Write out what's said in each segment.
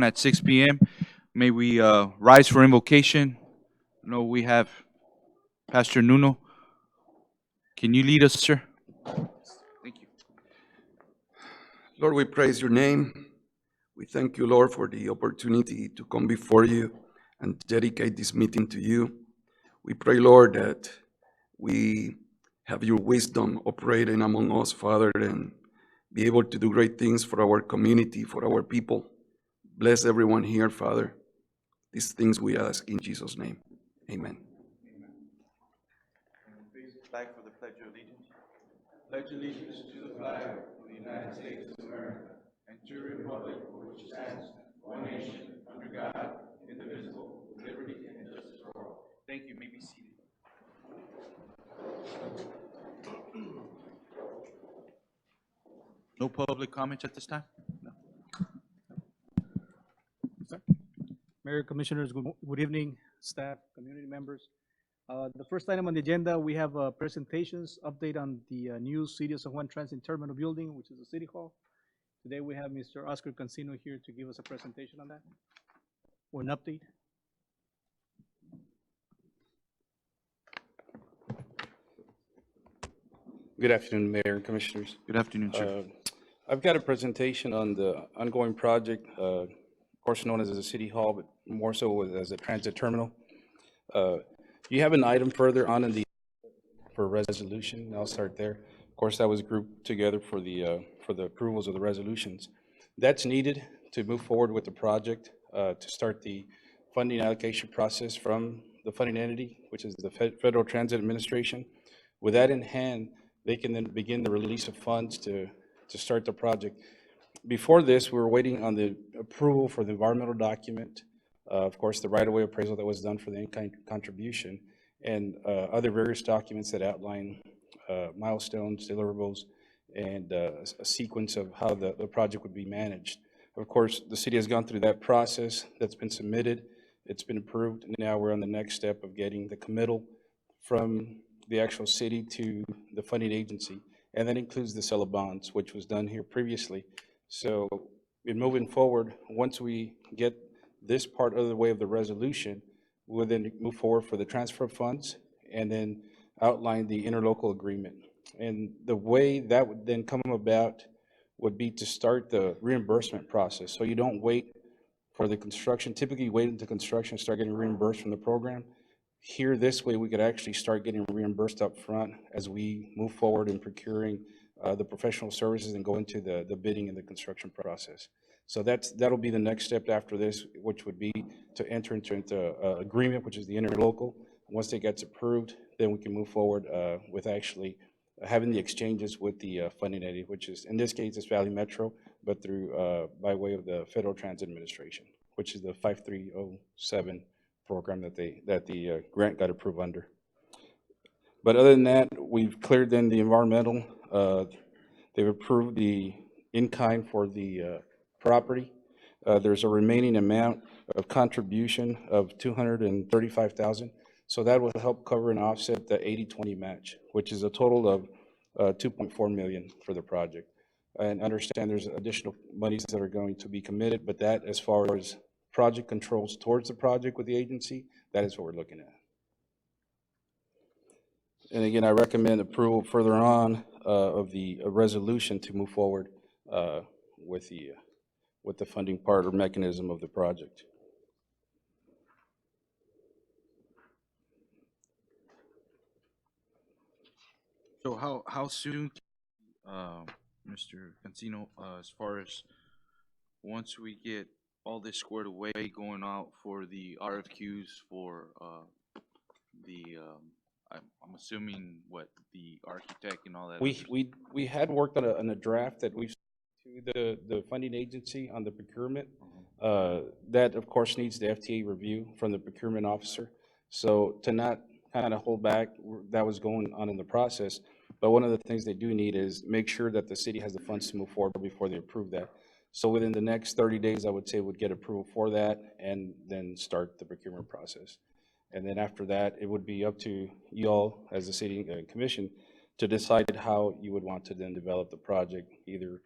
at 6 p.m. May we rise for invocation. No, we have Pastor Nuno. Can you lead us, sir? Thank you. Lord, we praise your name. We thank you, Lord, for the opportunity to come before you and dedicate this meeting to you. We pray, Lord, that we have your wisdom operating among us, Father, and be able to do great things for our community, for our people. Bless everyone here, Father. These things we ask in Jesus' name. Amen. Raise the flag for the Pledge of Allegiance. Pledge allegiance to the flag of the United States of America and to the republic for which it stands, one nation, under God, indivisible, with liberty and justice for all. Thank you. You may be seated. No public comments at this time? No. Mayor, Commissioners, good evening, staff, community members. The first item on the agenda, we have presentations, update on the new City of San Juan Transit Terminal Building, which is the City Hall. Today we have Mr. Oscar Cancino here to give us a presentation on that, or an update. Good afternoon, Mayor and Commissioners. Good afternoon, sir. I've got a presentation on the ongoing project, of course known as the City Hall, but more so as a transit terminal. You have an item further on in the for resolution, and I'll start there. Of course, that was grouped together for the approvals of the resolutions. That's needed to move forward with the project, to start the funding allocation process from the funding entity, which is the Federal Transit Administration. With that in hand, they can then begin the release of funds to start the project. Before this, we were waiting on the approval for the environmental document, of course, the right-of-way appraisal that was done for the in-kind contribution, and other various documents that outline milestones, deliverables, and a sequence of how the project would be managed. Of course, the city has gone through that process. That's been submitted. It's been approved. And now we're on the next step of getting the committal from the actual city to the funding agency. And that includes the sale of bonds, which was done here previously. So in moving forward, once we get this part of the way of the resolution, we'll then move forward for the transfer of funds and then outline the interlocal agreement. And the way that would then come about would be to start the reimbursement process. So you don't wait for the construction. Typically, you wait until construction, start getting reimbursed from the program. Here, this way, we could actually start getting reimbursed up front as we move forward in procuring the professional services and go into the bidding and the construction process. So that'll be the next step after this, which would be to enter into agreement, which is the interlocal. Once it gets approved, then we can move forward with actually having the exchanges with the funding entity, which is, in this case, it's Valley Metro, but through by way of the Federal Transit Administration, which is the 5307 program that the grant got approved under. But other than that, we've cleared then the environmental. They've approved the in-kind for the property. There's a remaining amount of contribution of $235,000. So that will help cover and offset the 80-20 match, which is a total of $2.4 million for the project. And understand there's additional monies that are going to be committed, but that, as far as project controls towards the project with the agency, that is what we're looking at. And again, I recommend approval further on of the resolution to move forward with the funding part or mechanism of the project. So how soon, Mr. Cancino, as far as once we get all this squared away, going out for the RFQs for I'm assuming what the architect and all that. We had worked on a draft that we've sent to the funding agency on the procurement. That of course needs the FTA review from the procurement officer. So to not kind of hold back, that was going on in the process. But one of the things they do need is make sure that the city has the funds to move forward before they approve that. So within the next 30 days, I would say would get approval for that and then start the procurement process. And then after that, it would be up to you all as the city commission to decide how you would want to then develop the project, either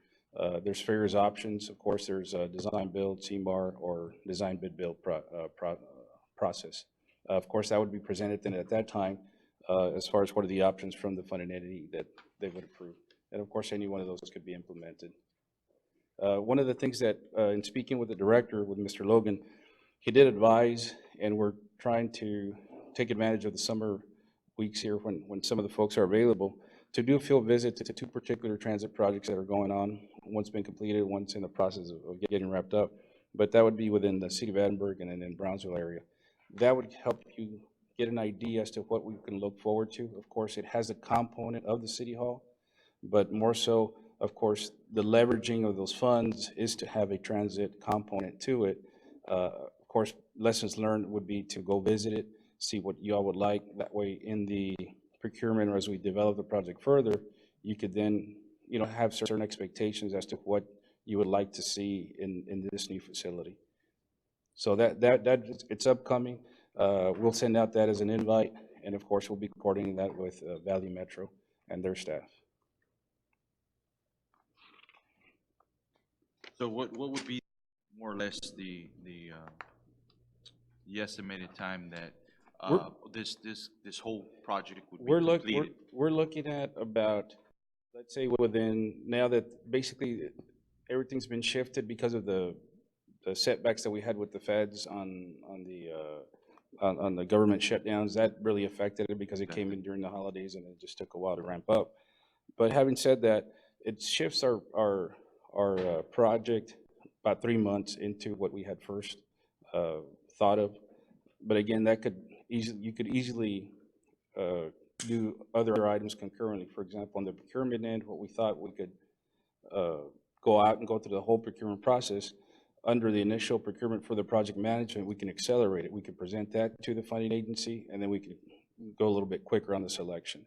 There's various options. Of course, there's design build, CMAR, or design bid build process. Of course, that would be presented then at that time as far as what are the options from the funding entity that they would approve. And of course, any one of those could be implemented. One of the things that, in speaking with the director, with Mr. Logan, he did advise, and we're trying to take advantage of the summer weeks here when some of the folks are available, to do a field visit to two particular transit projects that are going on. One's been completed, one's in the process of getting wrapped up, but that would be within the city of Edinburgh and in Brownsville area. That would help you get an idea as to what we can look forward to. Of course, it has a component of the city hall, but more so, of course, the leveraging of those funds is to have a transit component to it. Of course, lessons learned would be to go visit it, see what y'all would like. That way, in the procurement or as we develop the project further, you could then, have certain expectations as to what you would like to see in this new facility. So it's upcoming. We'll send out that as an invite, and of course, we'll be coordinating that with Valley Metro and their staff. So what would be more or less the estimated time that this whole project would be completed? We're looking at about, let's say, within, now that basically everything's been shifted because of the setbacks that we had with the feds on the government shutdowns. That really affected it because it came in during the holidays and it just took a while to ramp up. But having said that, it shifts our project about 3 months into what we had first thought of. But again, you could easily do other items concurrently. For example, on the procurement end, what we thought we could go out and go through the whole procurement process. Under the initial procurement for the project management, we can accelerate it. We can present that to the funding agency, and then we can go a little bit quicker on the selection.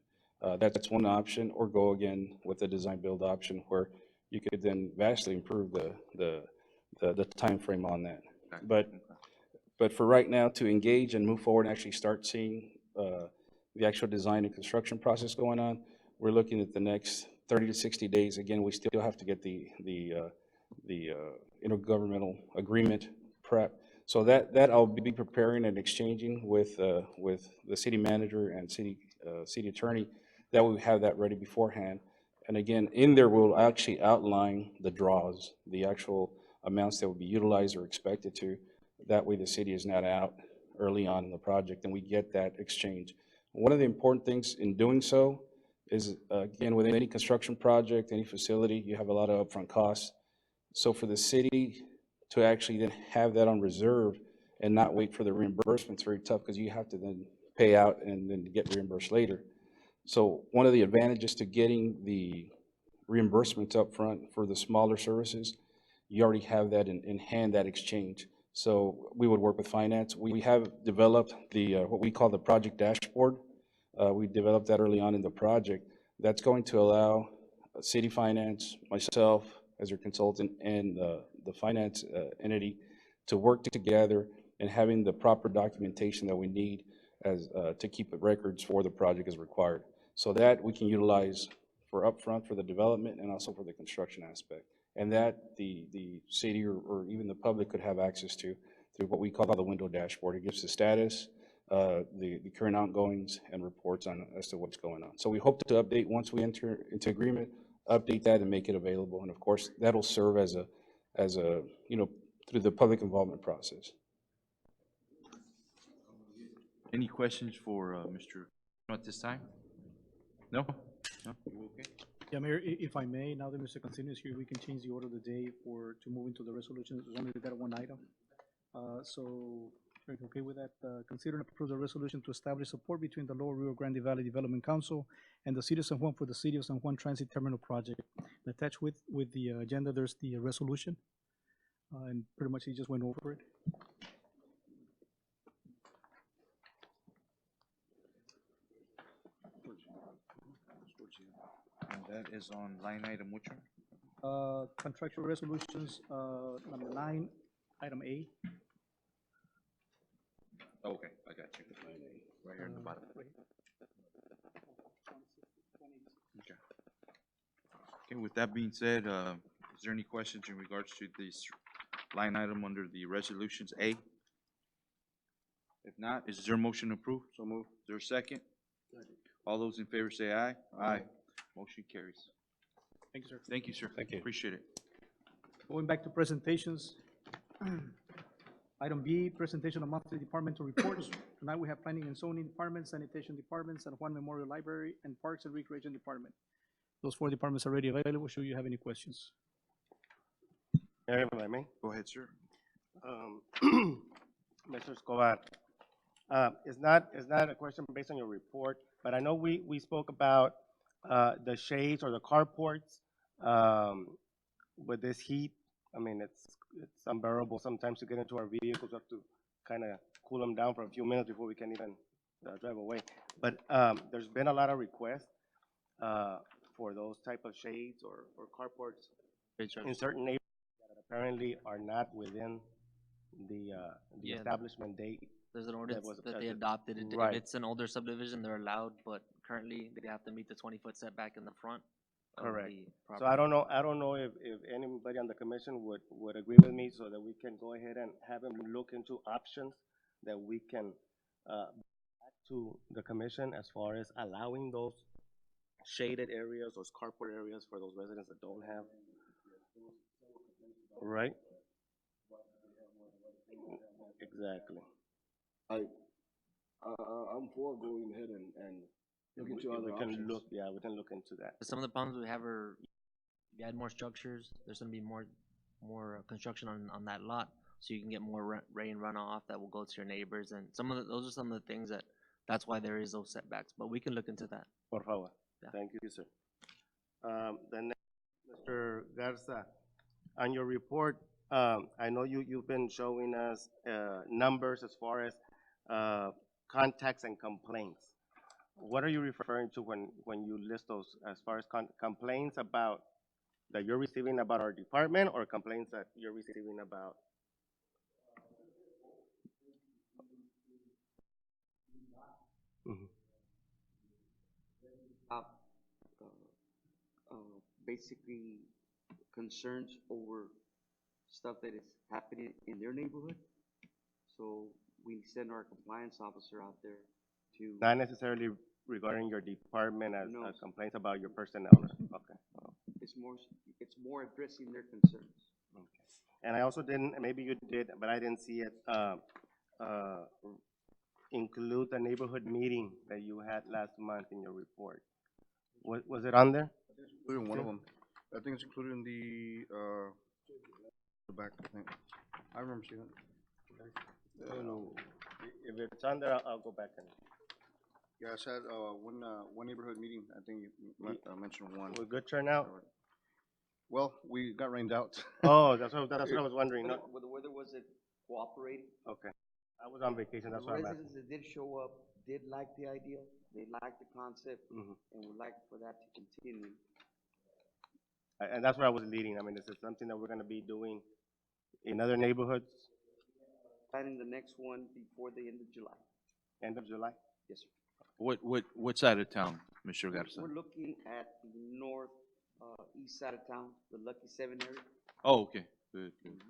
That's one option, or go again with the design build option, where you could then vastly improve the time frame on that. But for right now, to engage and move forward and actually start seeing the actual design and construction process going on, we're looking at the next 30 to 60 days. Again, we still have to get the intergovernmental agreement prep. So that I'll be preparing and exchanging with the city manager and city attorney. That we have that ready beforehand. And again, in there, we'll actually outline the draws, the actual amounts that will be utilized or expected to. That way the city is not out early on in the project and we get that exchange. One of the important things in doing so is, again, with any construction project, any facility, you have a lot of upfront costs. So for the city to actually then have that on reserve and not wait for the reimbursement is very tough, because you have to then pay out and then get reimbursed later. So one of the advantages to getting the reimbursements up front for the smaller services, you already have that in hand, that exchange. So we would work with finance. We have developed what we call the project dashboard. We developed that early on in the project. That's going to allow city finance, myself as your consultant, and the finance entity to work together and having the proper documentation that we need to keep the records for the project as required. So that we can utilize for upfront for the development and also for the construction aspect. And that the city or even the public could have access to through what we call the window dashboard. It gives the status, the current outgoings, and reports on as to what's going on. So we hope to update once we enter into agreement, update that and make it available. And of course, that'll serve as a through the public involvement process. Any questions for Mr. at this time? No? No? You okay? Yeah, Mayor, if I may, now that Mr. Cancino is here, we can change the order of the day to move into the resolution. We only got one item. So, are you okay with that? Consider and approve the resolution to establish support between the Lower Rio Grande Valley Development Council and the City of San Juan for the City of San Juan Transit Terminal Project. Attached with the agenda, there's the resolution, and pretty much he just went over it. And that is on line item which one? Contractual resolutions, number 9, item A. Okay, I got you. Right here in the bottom. Right. Okay. Okay, with that being said, is Is there any questions in regards to this line item under the resolutions A? If not, is there a motion to approve? So moved. Is there a second? All those in favor say aye. Aye. Motion carries. Thank you, sir. Thank you, sir. Thank you. Appreciate it. Going back to presentations. Item B, presentation of monthly departmental reports. Tonight we have Planning and Zoning Department, Sanitation Departments, and Juan Memorial Library, and Parks and Recreation Department. Those four departments are already available. Should you have any questions? Mayor, if I may. Go ahead, sir. Mr. Escobar, it's not a question based on your report, but I know we spoke about the shades or the carports with this heat. I mean, it's unbearable sometimes to get into our vehicles. We have to kind of cool them down for a few minutes before we can even drive away. But there's been a lot of requests for those type of shades or carports in certain neighborhoods that apparently are not within the Yeah. establishment date. There's an was ordinance that they affected. adopted. Right. If it's an older subdivision, they're allowed, but currently they have to meet the 20-foot setback in the front of Correct. the So property. I don't know if anybody on the commission would agree with me so that we can go ahead and have them look into options that we can back to the commission as far as allowing those shaded areas, those carport areas for those residents that don't have. Right? Exactly. I'm for going ahead and look into other We can options. look, yeah, we can look into that. Some of the problems we have are, if you add more structures, there's gonna be more construction on that lot, so you can get more rain runoff that will go to your neighbors, and those are some of the things that's why there is those setbacks, but we can look into that. Por favor. Yeah. Thank you, sir. Then, Mr. Garza, on your report, I know you've been showing us numbers as far as contacts and complaints. What are you referring to when you list those as far as complaints about that you're receiving about our department or complaints that you're receiving about? Mhm. Basically concerns over stuff that is happening in their neighborhood. So we send our compliance officer out there to, Not necessarily regarding your department as No. complaints about your personnel. Okay. it's more addressing their concerns. And I also didn't, maybe you did, but I didn't see it, include the neighborhood meeting that you had last month in your report. Was it on there? Included in one of them. I think it's included in the back, I think. I remember seeing it. I don't know. If it's on there, I'll go back and, Yeah, I said, one neighborhood meeting, I think you mentioned one. was good turnout? Well, we got rained out. Oh, that's what I was wondering. No, Well, the weather wasn't cooperating. okay. I was on vacation, that's The why I'm asking. residents that did show up did like the idea, they liked the concept, Mhm. and would like for that to continue. And that's where I was leading. I mean, this is something that we're gonna be doing in other neighborhoods, Planning the next one before the end of July. end of July? Yes, sir. What side of town, Mr. Garza? We're looking at the north, east side of town, the Lucky Seven area. Oh, okay, good, good.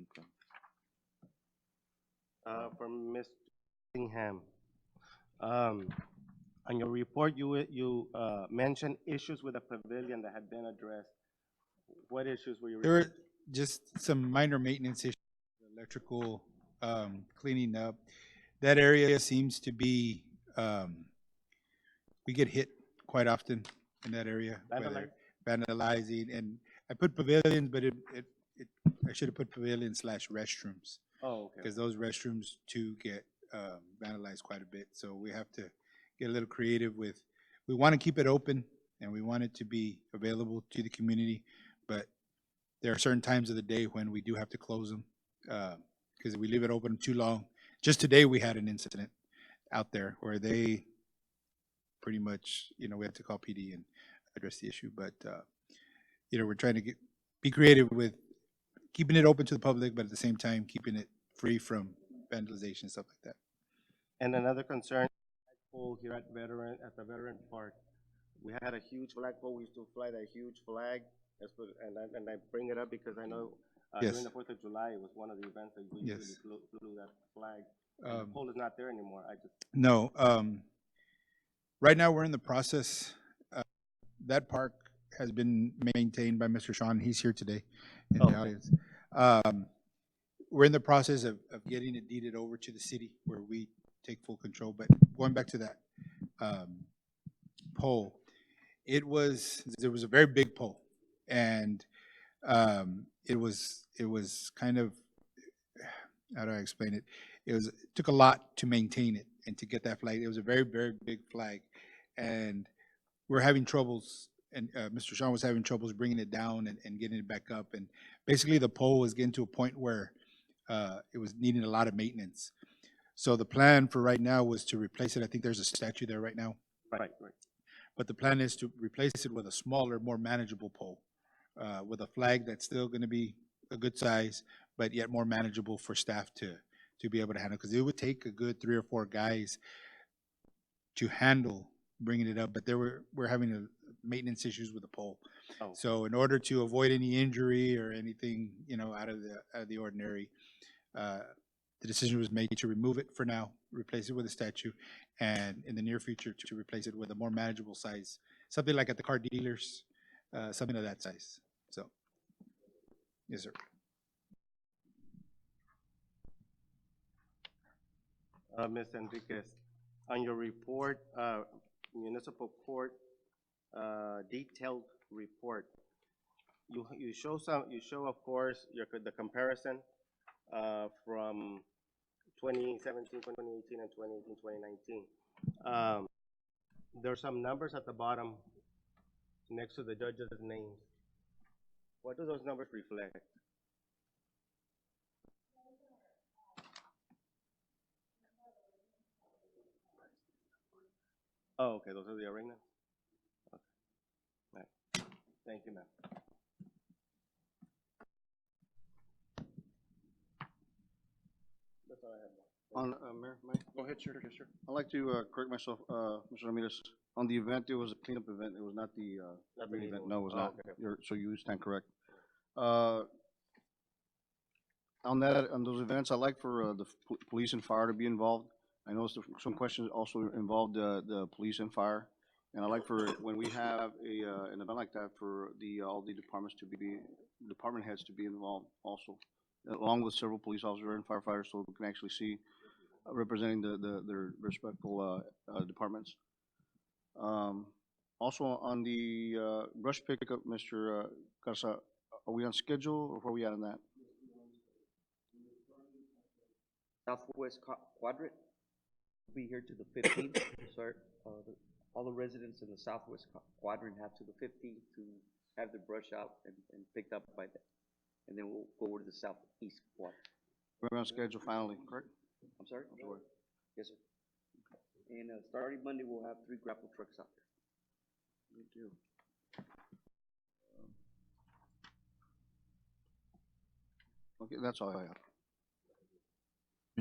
Okay. From Ms. Bingham. On your report, you mentioned issues with the pavilion that had been addressed. What issues were you? There were just some minor maintenance issues, electrical, cleaning up. That area seems to be, we get hit quite often in that area. whether Vandalizing, and I put pavilions, but I should have put pavilion/restrooms, Oh, okay. because those restrooms too get vandalized quite a bit. So we have to get a little creative with, we want to keep it open and we want it to be available to the community, but there are certain times of the day when we do have to close them, because if we leave it open too long. Just today, we had an incident out there where they pretty much, we had to call PD and address the issue, but, we're trying to be creative with keeping it open to the public, but at the same time, keeping it free from vandalization and stuff like that. And another concern, flagpole here at the Veteran Park. We had a huge flagpole. We used to fly that huge flag And I bring it up because I know Yes. during the 4th of July, it was one of the events that we Yes. usually flew that flag. And the pole is not there anymore. I just, No, right now we're in the process. That park has been maintained by Mr. Sean. He's here today in the Okay. audience. We're in the process of getting it deeded over to the city where we take full control. But going back to that pole, there was a very big pole, and it was kind of, how do I explain it? It took a lot to maintain it and to get that flag. It was a very, very big flag, and we're having troubles, and Mr. Sean was having troubles bringing it down and getting it back up. And basically, the pole was getting to a point where it was needing a lot of maintenance. So the plan for right now was to replace it. I think there's a statue there right now. right. But the plan is to replace it with a smaller, more manageable pole, with a flag that's still going to be a good size, but yet more manageable for staff to be able to handle. Because it would take a good 3 or 4 guys to handle bringing it up. But we're having maintenance issues with the pole. Oh. So in order to avoid any injury or anything, out of the ordinary, the decision was made to remove it for now, replace it with a statue, and in the near future to replace it with a more manageable size, something like at the car dealers, something of that size. So, yes, sir. Ms. Enriquez, on your report, municipal court, detailed report, you show, of course, the comparison from 2017, 2018, and 2018, 2019. There's some numbers at the bottom next to the judges' names. What do those numbers reflect? Oh, okay, those are the arenas? Okay. All right. Thank you, ma'am. That's all I have. Mayor, may I? Go ahead, sir. Yes, sir. I'd like to correct myself, Mr. Ramirez. On the event, it was a cleanup event. It was not the Not the green legal event. No, it was one. Oh, not. okay. So you stand correct. On those events, I'd like for the police and fire to be involved. I know some questions also involved the police and fire. And I'd like for, when we have an event like that, for all the department heads to be involved also, along with several police officers and firefighters, so we can actually see representing their respectful departments. Also on the brush pickup, Mr. Garza, are we on schedule or where are we at on that? Southwest quadrant, be here to the 15th, sir. All the residents in the southwest quadrant have to the 15th to have their brush out and picked up by then. And then we'll go over to the southeast quadrant. We're on schedule finally, correct? I'm sorry? Yes, sir. And starting Monday, we'll have 3 grapple trucks out there. Good deal. Okay, that's all I have.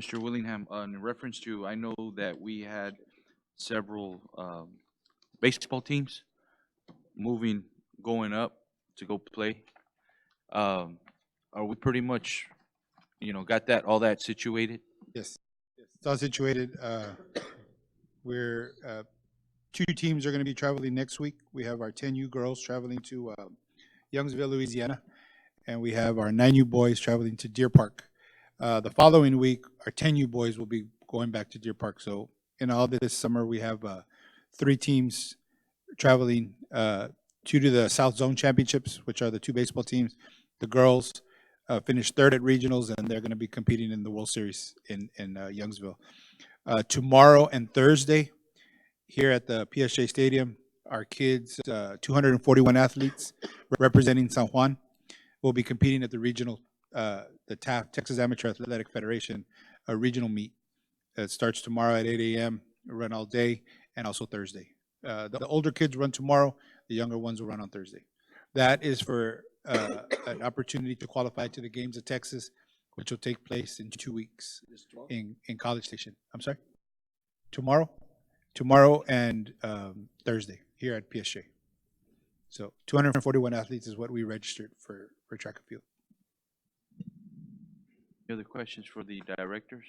Mr. Willingham, in reference to, I know that we had several baseball teams going up to go play. Are we pretty much, got all that situated? Yes. It's all situated. We're 2 teams are going to be traveling next week. We have our 10U girls traveling to Youngsville, Louisiana, and we have our 9U boys traveling to Deer Park. The following week, our 10U boys will be going back to Deer Park. So in all this summer, we have 3 teams traveling, 2 to the South Zone Championships, which are the 2 baseball teams. The girls finished 3rd at regionals, and they're going to be competing in the World Series in Youngsville. Tomorrow and Thursday, here at the PSJ Stadium, our kids, 241 athletes representing San Juan, will be competing at the regional, the TAF, Texas Amateur Athletic Federation, regional meet. It starts tomorrow at 8 a.m., run all day, and also Thursday. The older kids run tomorrow, the younger ones will run on Thursday. That is for an opportunity to qualify to the Games of Texas, which will take place in 2 weeks in College Station. I'm sorry? Tomorrow and Thursday here at PSJ. So 241 athletes is what we registered for track and field. Any other questions for the directors?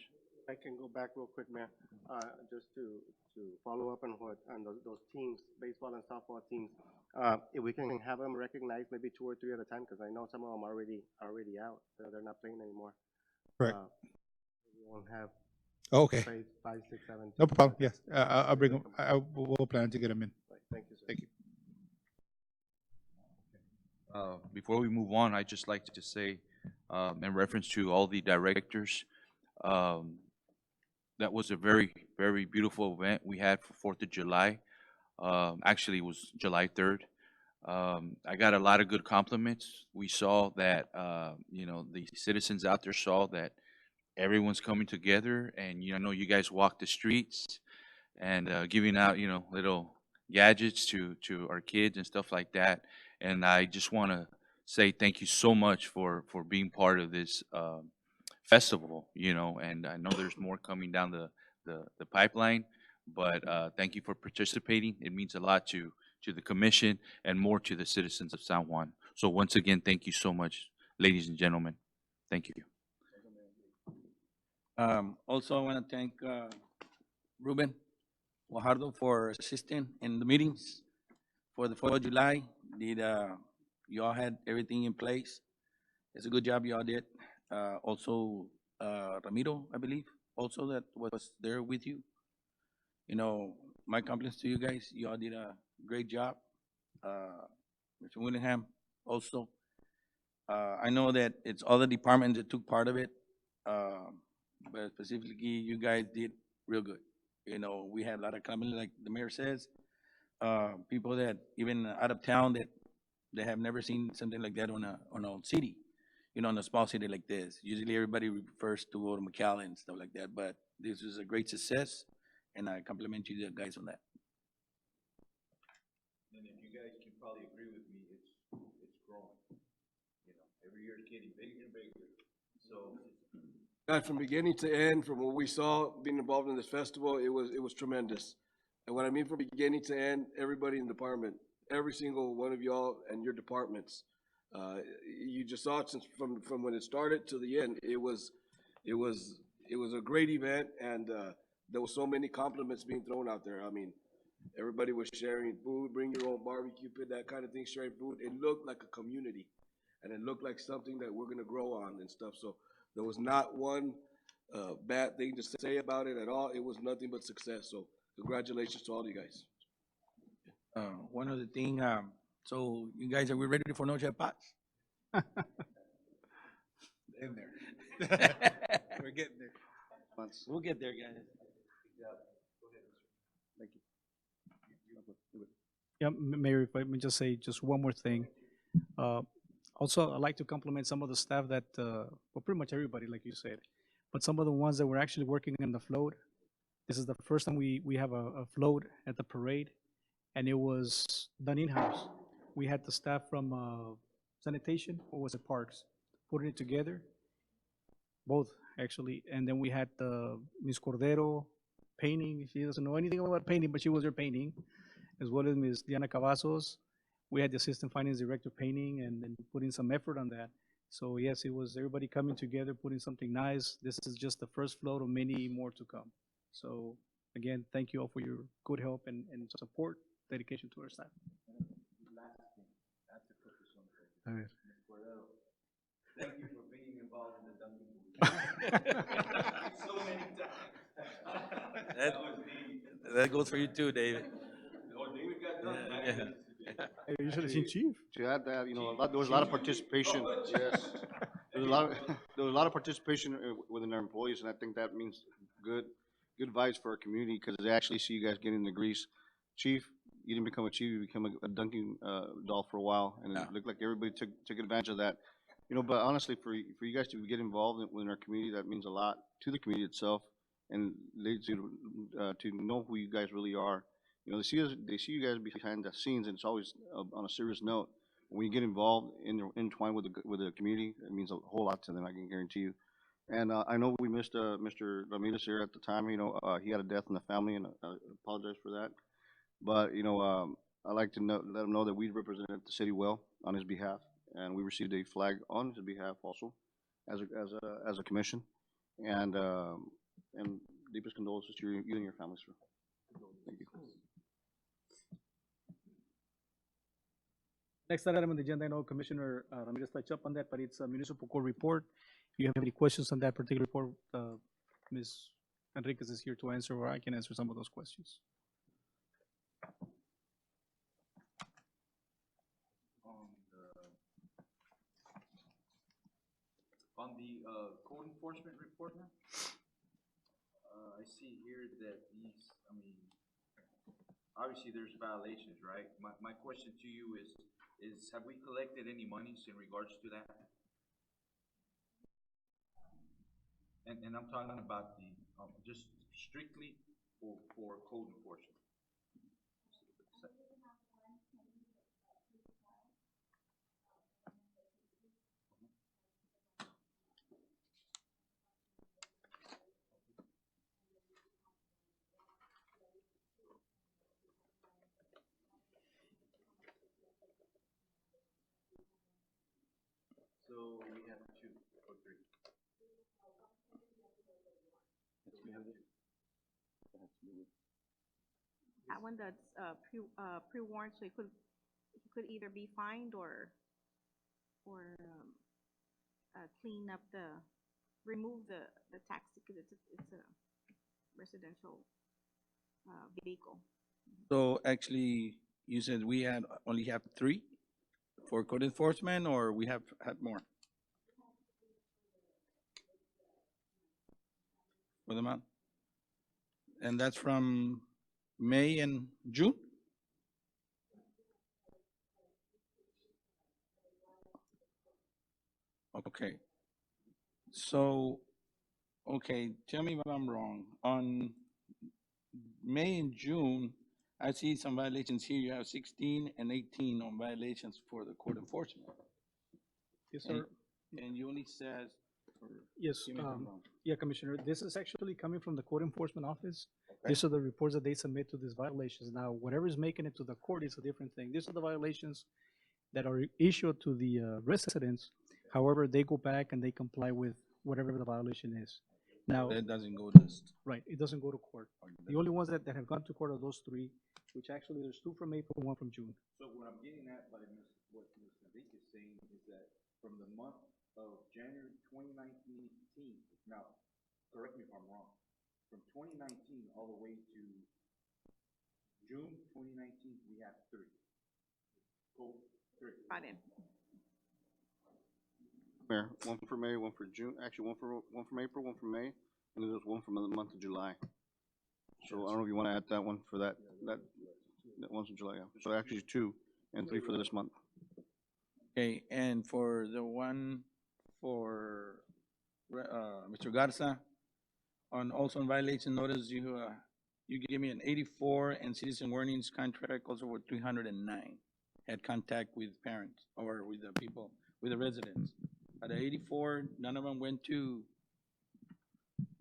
I can go back real quick, Mayor, just to follow up on those teams, baseball and softball teams. If we can have them recognized maybe 2 or 3 at a time, because I know some of them are already out, they're not playing anymore. Correct. We won't have Oh, okay. say 5, 6, 7. No problem. Yes. I'll bring them. We'll plan to get them in. Thank you, sir. Thank you. Before we move on, I'd just like to say, in reference to all the directors, that was a very, very beautiful event we had for 4th of July. Actually, it was July 3rd. I got a lot of good compliments. We saw that, the citizens out there saw that everyone's coming together, and, I know you guys walked the streets and giving out, little gadgets to our kids and stuff like that. And I just want to say thank you so much for being part of this festival, and I know there's more coming down the pipeline, but thank you for participating. It means a lot to the commission and more to the citizens of San Juan. So once again, thank you so much, ladies and gentlemen. Thank you. Also, I want to thank Ruben Guajardo for assisting in the meetings for the 4th of July. You all had everything in place. It's a good job you all did. Also, Ramiro, I believe, also that was there with you. My compliments to you guys. You all did a great job. Mr. Willingham also. I know that it's all the departments that took part of it, but specifically you guys did real good. We had a lot of compliments, like the mayor says, people that even out of town that they have never seen something like that on a city, in a small city like this. Usually everybody refers to go to McAllen and stuff like that, but this was a great success, and I compliment you guys on that. And if you guys can probably agree with me, it's growing. Every year it's getting bigger and bigger. So. God, from beginning to end, from what we saw being involved in this festival, it was tremendous. And what I mean from beginning to end, everybody in the department, every single one of y'all and your departments, you just saw it since from when it started to the end. It was a great event, and there was so many compliments being thrown out there. I mean, everybody was sharing food, bring your own barbecue pit, that kind of thing, sharing food. It looked like a community, and it looked like something that we're gonna grow on and stuff. So there was not one bad thing to say about it at all. It was nothing but success. So congratulations to all you guys. One other thing, so you guys, are we ready for Noche de Paz? In there. We're getting there. We'll get there, guys. Thank you. Yeah, Mayor, if I may just say just one more thing. Also, I'd like to compliment some of the staff that, well, pretty much everybody, like you said, but some of the ones that were actually working on the float. This is the first time we have a float at the parade, and it was done in-house. We had the staff from sanitation, or was it parks, putting it together, both actually, and then we had Ms. Cordero painting. She doesn't know anything about painting, but she was there painting, as well as Ms. Diana Cavazos. We had the assistant finance director painting and putting some effort on that. So yes, it was everybody coming together, putting something nice. This is just the first float of many more to come. So again, thank you all for your good help and support, dedication to our staff. Thank you for being involved in the dunking booth. So many times. That goes for you too, David. Oh, David got done. Hey, you should have seen Chief. To add that, there was a lot of participation. Yes. There was a lot of participation within our employees, and I think that means good vibes for our community, because they actually see you guys getting the grease. Chief, you didn't become a chief, you became a dunking doll for a while, and it looked like everybody took advantage of that. But honestly, for you guys to get involved in our community, that means a lot to the community itself, and to know who you guys really are. They see you guys behind the scenes, and it's always on a serious note. When you get involved entwined with the community, it means a whole lot to them, I can guarantee you. And I know we missed Mr. Ramirez here at the time. He had a death in the family, and I apologize for that. But I'd like to let him know that we represented the city well on his behalf, and we received a flag on his behalf also, as a commission. And deepest condolences to you and your family, sir. Thank you. Next item on the agenda, I know Commissioner Ramirez touched up on that, but it's a municipal court report. If you have any questions on that particular report, Ms. Enriquez is here to answer, or I can answer some of those questions. On the code enforcement report now, I see here that these, I mean, obviously there's violations, right? My question to you is have we collected any monies in regards to that? And I'm talking about the, just strictly for code enforcement. So we have two or three. We have two. That one that's pre-warned, so it could either be fined or clean up remove the tax because it's a residential vehicle. So actually, you said we only have 3 for code enforcement, or we have had more? For the month? And that's from May and June? Okay. So, okay, tell me if I'm wrong. On May and June, I see some violations here. You have 16 and 18 on violations for the court enforcement. Yes, sir. And you only says, Yes, give me if I'm wrong. yeah, Commissioner, this is actually coming from the Code Enforcement Office. Okay. These are the reports that they submit to these violations. Now, whatever is making it to the court is a different thing. These are the violations that are issued to the residents. However, they go back and they comply with whatever the violation is. Now, That doesn't go to right, it doesn't go to court. The only ones that have gone to court are those 3, which actually there's 2 from April, 1 from June. So what I'm getting at by what Ms. Enriquez is saying is that from the month of January 2019, now, correct me if I'm wrong, from 2019 all the way to June 2019, we have 3. Cool, 3. Got it. Mayor, one for May, one for June, actually one from April, one from May, and then there's one from the month of July. So I don't know if you want to add that one for that one's in July, yeah. So actually 2 and 3 for this month. Okay, and for the one for Mr. Garza, also on violation notice, you gave me an 84 and citizen warnings contract also for 309. Had contact with parents or with the people, with the residents. At the 84, none of them went to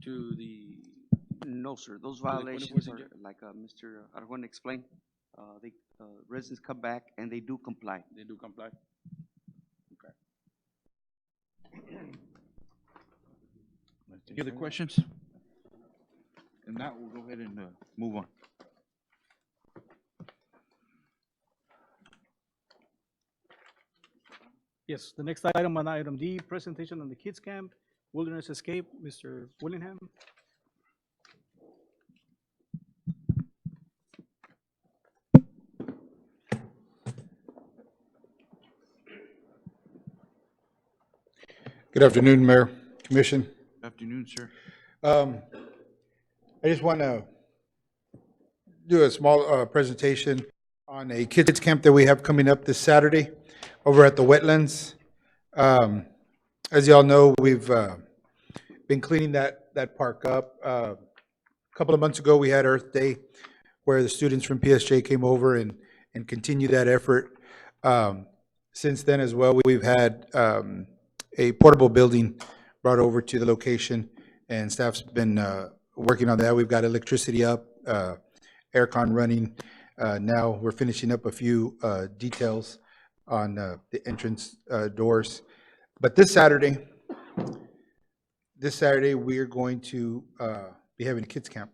the. No, sir, those the code violations are, enforcement like, Mr. Arjona explained, residents come back and they do comply. They do comply? Okay. Any other questions? And now we'll go ahead and move on. Yes, the next item on item D, presentation on the kids camp, wilderness escape, Mr. Willingham. Good afternoon, Mayor, Commission. Good afternoon, sir. I just want to do a small presentation on a kids camp that we have coming up this Saturday over at the wetlands. As y'all know, we've been cleaning that park up. A couple of months ago, we had Earth Day, where the students from PSJ came over and continued that effort. Since then as well, we've had a portable building brought over to the location, and staff's been working on that. We've got electricity up, aircon running. Now we're finishing up a few details on the entrance doors. But this Saturday, we're going to be having a kids camp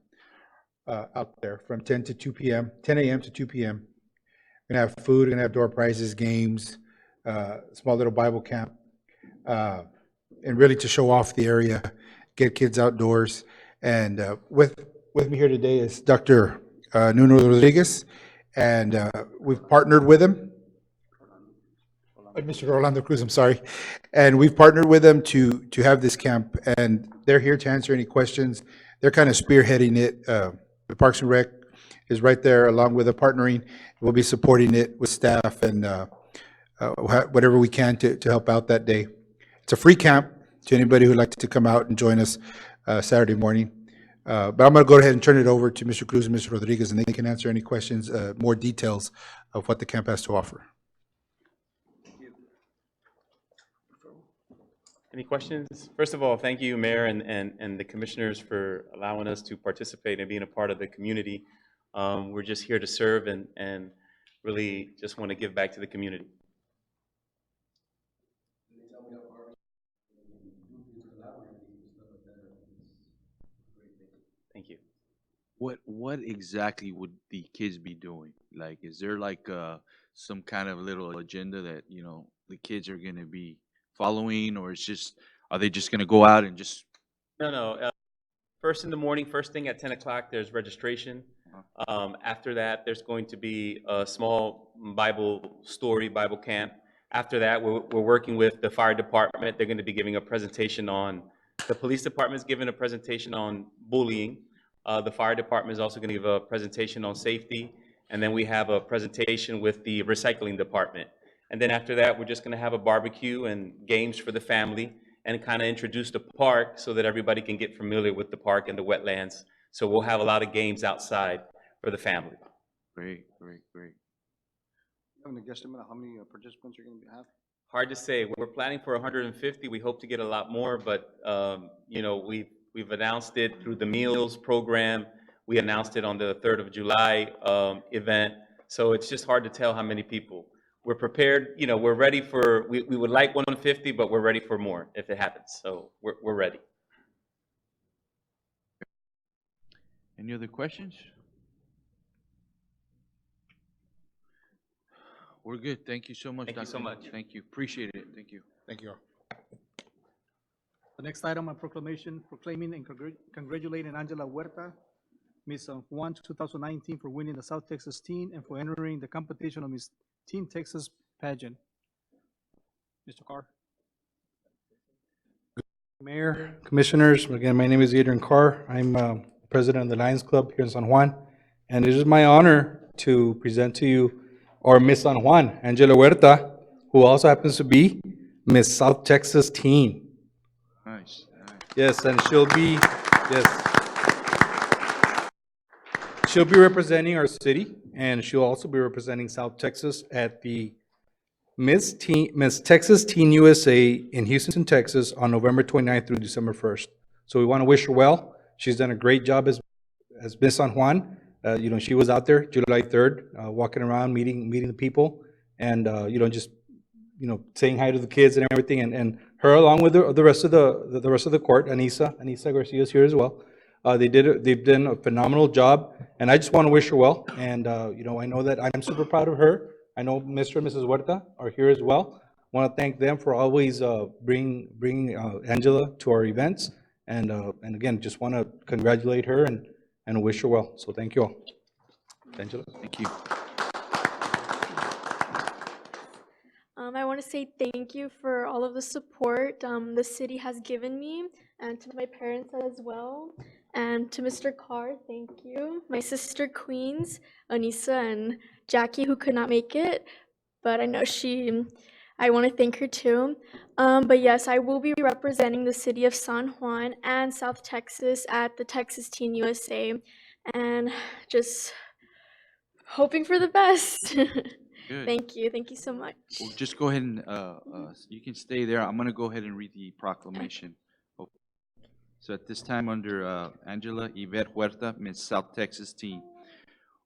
out there from 10 to 2 p.m., 10 a.m. to 2 p.m. We're gonna have food, we're gonna have door prizes, games, small little Bible camp, and really to show off the area, get kids outdoors. And with me here today is Dr. Nuno Rodriguez, and we've partnered with him. Mr. Orlando Cruz, I'm sorry. And we've partnered with them to have this camp, and they're here to answer any questions. They're kind of spearheading it. The Parks and Rec is right there along with the partnering. We'll be supporting it with staff and whatever we can to help out that day. It's a free camp to anybody who'd like to come out and join us Saturday morning. But I'm going to go ahead and turn it over to Mr. Cruz and Mr. Rodriguez, and they can answer any questions, more details of what the camp has to offer. Any questions? First of all, thank you, Mayor and the commissioners, for allowing us to participate and being a part of the community. We're just here to serve and really just want to give back to the community. Thank you. What exactly would the kids be doing? Like, is there like some kind of little agenda that, you know, the kids are going to be following, or it's just, are they just going to go out and just? No. First in the morning, first thing at 10 o'clock, there's registration. After that, there's going to be a small Bible camp. After that, we're working with the fire department. They're going to be giving a presentation on, the police department's giving a presentation on bullying. The fire department is also going to give a presentation on safety. And then we have a presentation with the recycling department. And then after that, we're just going to have a barbecue and games for the family and kind of introduce the park so that everybody can get familiar with the park and the wetlands. So we'll have a lot of games outside for the family. Great. You have an guesstimate of how many participants you're going to have? Hard to say. We're planning for 150. We hope to get a lot more, but you know, we've announced it through the meals program. We announced it on the 3rd of July event. So it's just hard to tell how many people. We're prepared, you know, we're ready for, we would like 150, but we're ready for more if it happens. So we're ready. Any other questions? We're good. Thank you so much, Thank you so much. Thank you. Appreciate it. Thank you. Thank you all. The next item, a proclamation proclaiming and congratulating Angela Huerta, Miss Juan 2019, for winning the South Texas Teen and for entering the competition of Miss Teen Texas pageant. Mr. Carr. Mayor, Commissioners, again, my name is Adrian Carr. I'm president of the Lions Club here in San Juan, and it is my honor to present to you our Miss San Juan, Angela Huerta, who also happens to be Miss South Texas Teen. Nice. Yes, and she'll be representing our city, and she'll also be representing South Texas at the Miss Texas Teen USA in Houston, Texas on November 29th through December 1st. So we want to wish her well. She's done a great job as Miss San Juan. You know, she was out there July 3rd, walking around, meeting the people, and you know, just, you know, saying hi to the kids and everything, and her along with the rest of the court, Anissa Garcia is here as well. They've done a phenomenal job, and I just want to wish her well. And you know, I know that I'm super proud of her. I know Mr. and Mrs. Huerta are here as well. I want to thank them for always bringing Angela to our events, and again, just want to congratulate her and wish her well. So thank you all. Angela. Thank you. I want to say thank you for all of the support the city has given me, and to my parents as well. And to Mr. Carr, thank you. My sister Queens, Anissa, and Jackie, who could not make it, but I know I want to thank her too. But yes, I will be representing the city of San Juan and South Texas at the Texas Teen USA, and just hoping for the best. Good. Thank you so much. Well, just go ahead and you can stay there. I'm going to go ahead and read the proclamation. So at this time, under Angela Yvette Huerta, Miss South Texas Teen,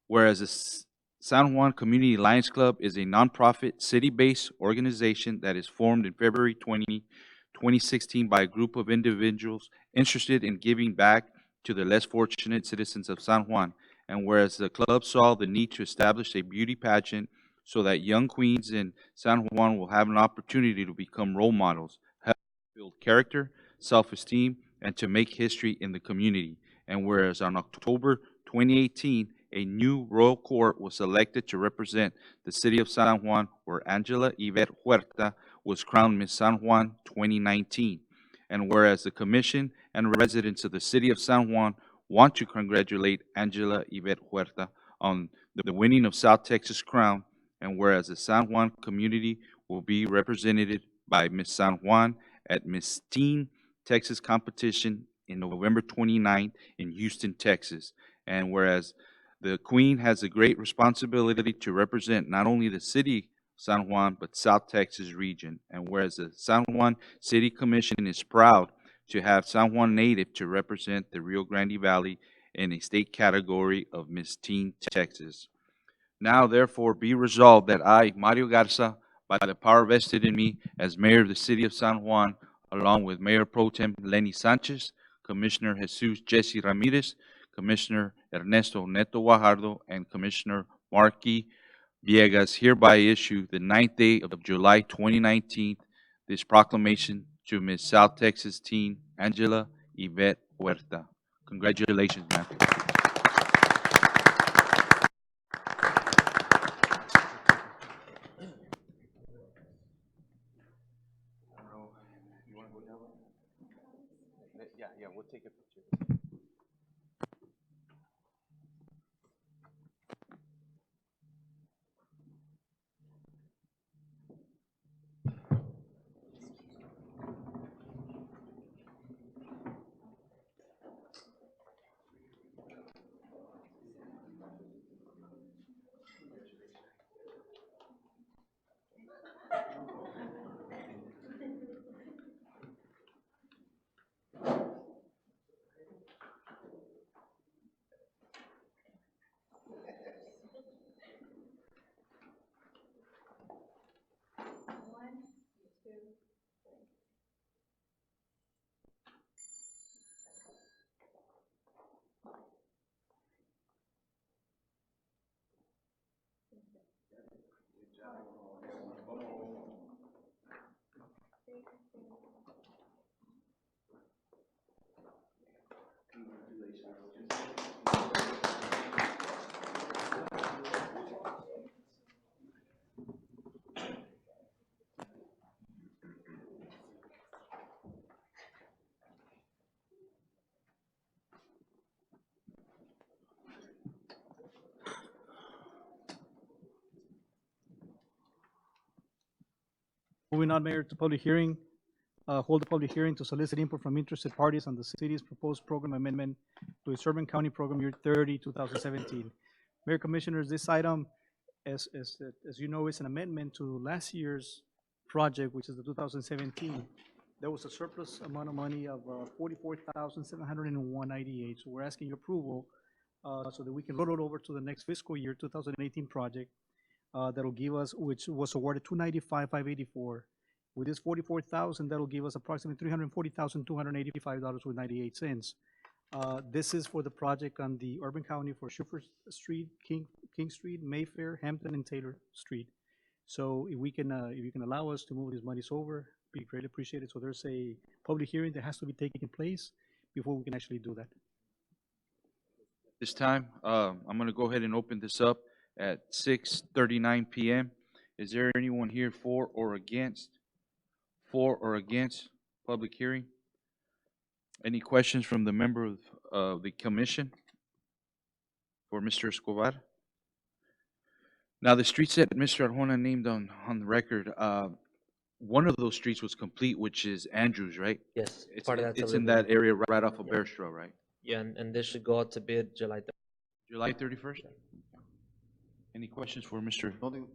whereas San Juan Community Lions Club is a nonprofit, city-based organization that is formed in February 2016 by a group of individuals interested in giving back to the less fortunate citizens of San Juan. And whereas the club saw the need to establish a beauty pageant so that young queens in San Juan will have an opportunity to become role models, help build character, self-esteem, and to make history in the community. And whereas on October 2018, a new royal court was selected to represent the city of San Juan, where Angela Yvette Huerta was crowned Miss San Juan 2019. And whereas the commission and residents of the city of San Juan want to congratulate Angela Yvette Huerta on the winning of South Texas Crown, and whereas the San Juan community will be represented by Miss San Juan at Miss Teen Texas competition in November 29 in Houston, Texas. And whereas the Queen has a great responsibility to represent not only the city San Juan, but South Texas region. And whereas the San Juan City Commission is proud to have San Juan native to represent the Rio Grande Valley in a state category of Miss Teen Texas. Now, therefore, be resolved that I, Mario Garza, by the power vested in me as mayor of the city of San Juan, along with Mayor Pro Tem Lenny Sanchez, Commissioner Jesus Jesse Ramirez, Commissioner Ernesto Neto Guajardo, and Commissioner Marky Viegas, hereby issue the 9th day of July 2019 this proclamation to Miss South Texas teen Angela Yvette Huerta. Congratulations, ma'am. Yeah, we'll take a picture. Moving on, Mayor, to public hearing, hold a public hearing to solicit input from interested parties on the city's proposed program amendment to its Urban County Program Year 30, 2017. Mayor Commissioners, this item, as you know, is an amendment to last year's project, which is the 2017. There was a surplus amount of money of $44,701.98. So we're asking your approval so that we can roll it over to the next fiscal year, 2018 project. That'll give us, which was awarded $295,584. With this $44,000, that'll give us approximately $340,285.98. This is for the project on the Urban County for Schiffer Street, King Street, Mayfair, Hampton, and Taylor Street. So if you can allow us to move these monies over, be greatly appreciated. So there's a public hearing that has to be taking place before we can actually do that. This time, I'm going to go ahead and open this up at 6:39 p.m. Is there anyone here for or against public hearing? Any questions from the member of the commission for Mr. Escobar? Now, the streets that Mr. Arjona named on the record, one of those streets was complete, which is Andrews, right? Yes, It's, part of that's it's a in ribbon. that area right off of Bear Straw, right? Yeah, and this should go out to bid July 3rd. July 31st? Any questions for Mr.? Nothing,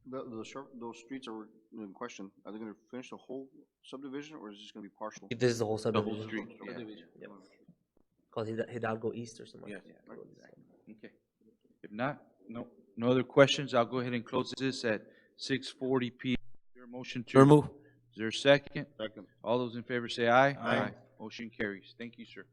those streets are in question, are they gonna finish the whole subdivision, or is this gonna be partial? This is the whole The subdivision. whole street, yeah. Yep. Called Hidalgo East or something. Yes, exactly. Okay. If not, no. No other questions? I'll go ahead and close this at 6:40 PM. Is there a motion to? So move. Is there a second? Second. All those in favor say aye. Aye. Motion carries. Thank you, sir.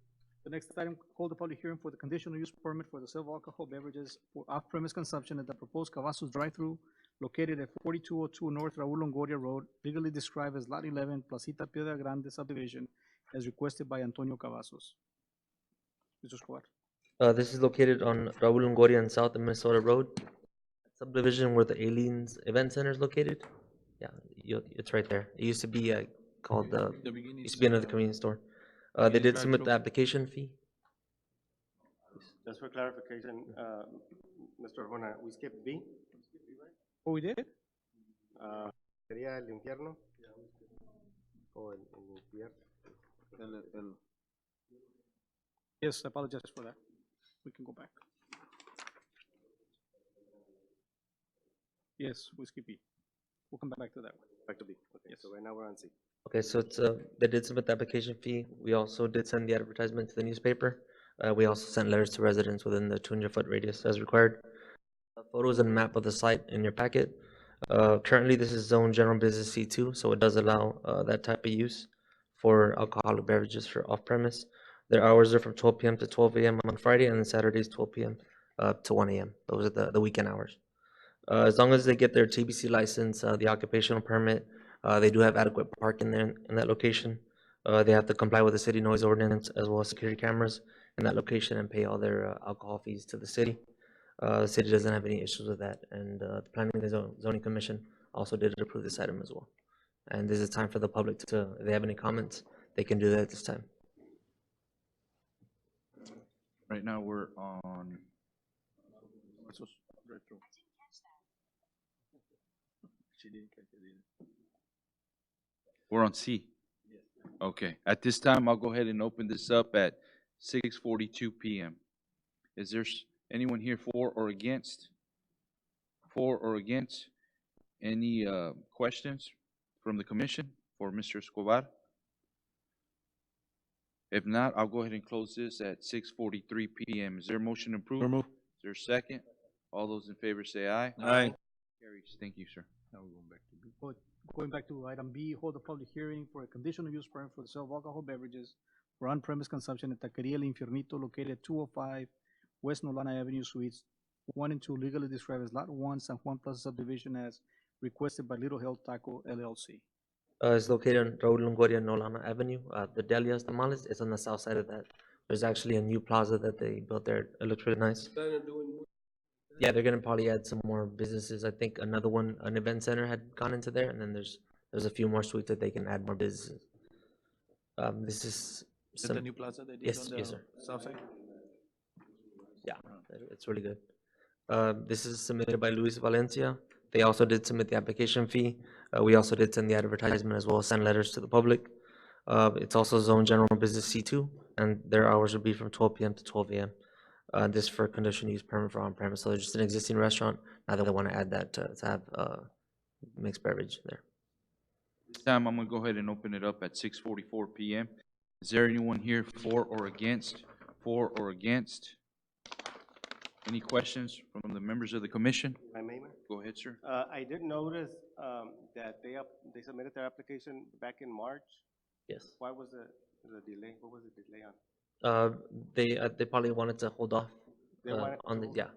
The next item, hold a public hearing for the conditional use permit for the sale of alcohol beverages for off-premise consumption at the proposed Cavazos drive-through located at 4202 North Raul Longoria Road, legally described as Lot 11, Placita Piedra Grande subdivision, as requested by Antonio Cavazos. Mr. Escobar. This is located on Raul Longoria and South Minnesota Road, subdivision where the Aliens Event Center is located. Yeah, it's right there. It used to be called used to be another convenience store. They did submit the application fee. Just for clarification, Mr. Juan, we skipped B? Oh, we did? ¿Sería el infierno? ¿O el infierno? Yes, I apologize for that. We can go back. Yes, Whiskey B. We'll come back to that one. Back to B. Okay, so right now we're on C. Okay, so it's they did submit the application fee. We also did send the advertisement to the newspaper. We also sent letters to residents within the 200-foot radius as required. Photos and map of the site in your packet. Currently, this is zone general business C2, so it does allow that type of use for alcoholic beverages for off-premise. Their hours are from 12 p.m. to 12 a.m. on Friday, and then Saturdays 12 p.m. To 1 a.m. Those are the weekend hours. As long as they get their TBC license, the occupational permit, they do have adequate parking there in that location. They have to comply with the city noise ordinance as well as security cameras in that location and pay all their alcohol fees to the city. The city doesn't have any issues with that, and the Planning and Zoning Commission also did approve this item as well. And this is time for the public to, if they have any comments, they can do that at this time. Right now, we're on. We're on C. Okay, at this time, I'll go ahead and open this up at 6:42 PM. Is there anyone here for or against? For or against? Any questions from the commission for Mr. Escobar? If not, I'll go ahead and close this at 6:43 PM. Is there a motion approved? So move. Is there a second? All those in favor say aye. Aye. Carries. Thank you, sir. Now we're going back to B. Going back to item B, hold a public hearing for a conditional use permit for the sale of alcohol beverages for on-premise consumption at Taqueria El Infiernito located at 205 West Nolana Avenue Suites 1 and 2, legally described as Lot 1, San Juan Plaza subdivision as requested by Little Health Taco LLC. It's located on Raul Longoria and Nolana Avenue. The Delia's Tamales is on the south side of that. There's actually a new plaza that they built there. It looks really nice. Yeah, they're gonna probably add some more businesses. I think another one, an event center had gone into there, and then there's a few more suites that they can add more businesses. This is Is that the new plaza they did yes, on the yes, sir. south side? Yeah, it's really good. This is submitted by Luis Valencia. They also did submit the application fee. We also did send the advertisement as well as send letters to the public. It's also zone general business C2, and their hours would be from 12 p.m. to 12 a.m. This for conditional use permit for on-premise. So they're just an existing restaurant. Now they want to add that to have mixed beverage there. This time, I'm gonna go ahead and open it up at 6:44 PM. Is there anyone here for or against? For or against? Any questions from the members of the commission? My Mayor? Go ahead, sir. I did notice that they submitted their application back in March. Yes. Why was the delay? What was the delay on? They probably wanted to hold off They wanted on to the hold- yeah.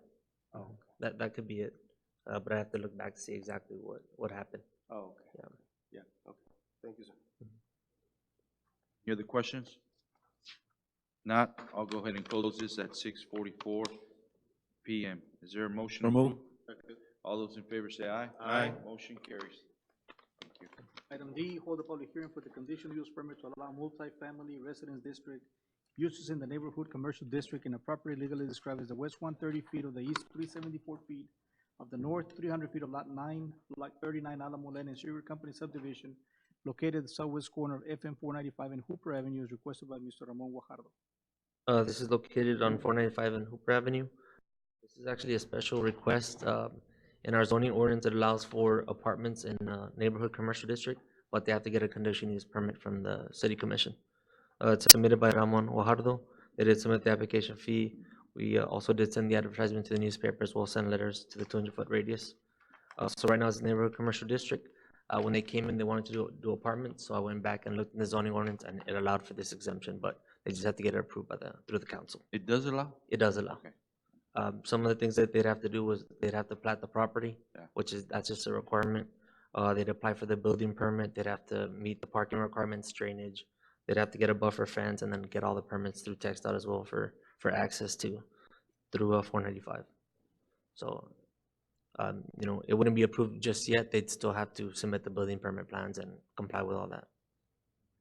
Oh, That could be it. But I have to look back to see exactly what happened. oh, okay. Yeah. Yeah, okay. Thank you, sir. Any other questions? Not, I'll go ahead and close this at 6:44 PM. Is there a motion? So move. approved? All those in favor say aye. Aye. Motion carries. Thank you. Item D, hold a public hearing for the conditional use permit to allow multi-family residence district uses in the neighborhood commercial district in a property legally described as the west 130 feet of the east 374 feet of the north 300 feet of lot 9, lot 39 Alamo Lane and Sugar Company subdivision located at the southwest corner of FM 495 and Hooper Avenue as requested by Mr. Ramon Guajardo. This is located on 495 and Hooper Avenue. This is actually a special request. In our zoning ordinance, it allows for apartments in neighborhood commercial district, but they have to get a conditional use permit from the city commission. It's submitted by Ramon Guajardo. They did submit the application fee. We also did send the advertisement to the newspaper as well as send letters to the 200-foot radius. So right now it's a neighborhood commercial district. When they came in, they wanted to do apartments, so I went back and looked in the zoning ordinance and it allowed for this exemption, but they just have to get it approved by through the council. It does allow? It does allow. Okay. Some of the things that they'd have to do was they'd have to plat the property, Yeah. that's just a requirement. They'd apply for the building permit, they'd have to meet the parking requirements, drainage. They'd have to get a buffer fence and then get all the permits through TxDOT as well for access through 495. So, you know, it wouldn't be approved just yet. They'd still have to submit the building permit plans and comply with all that.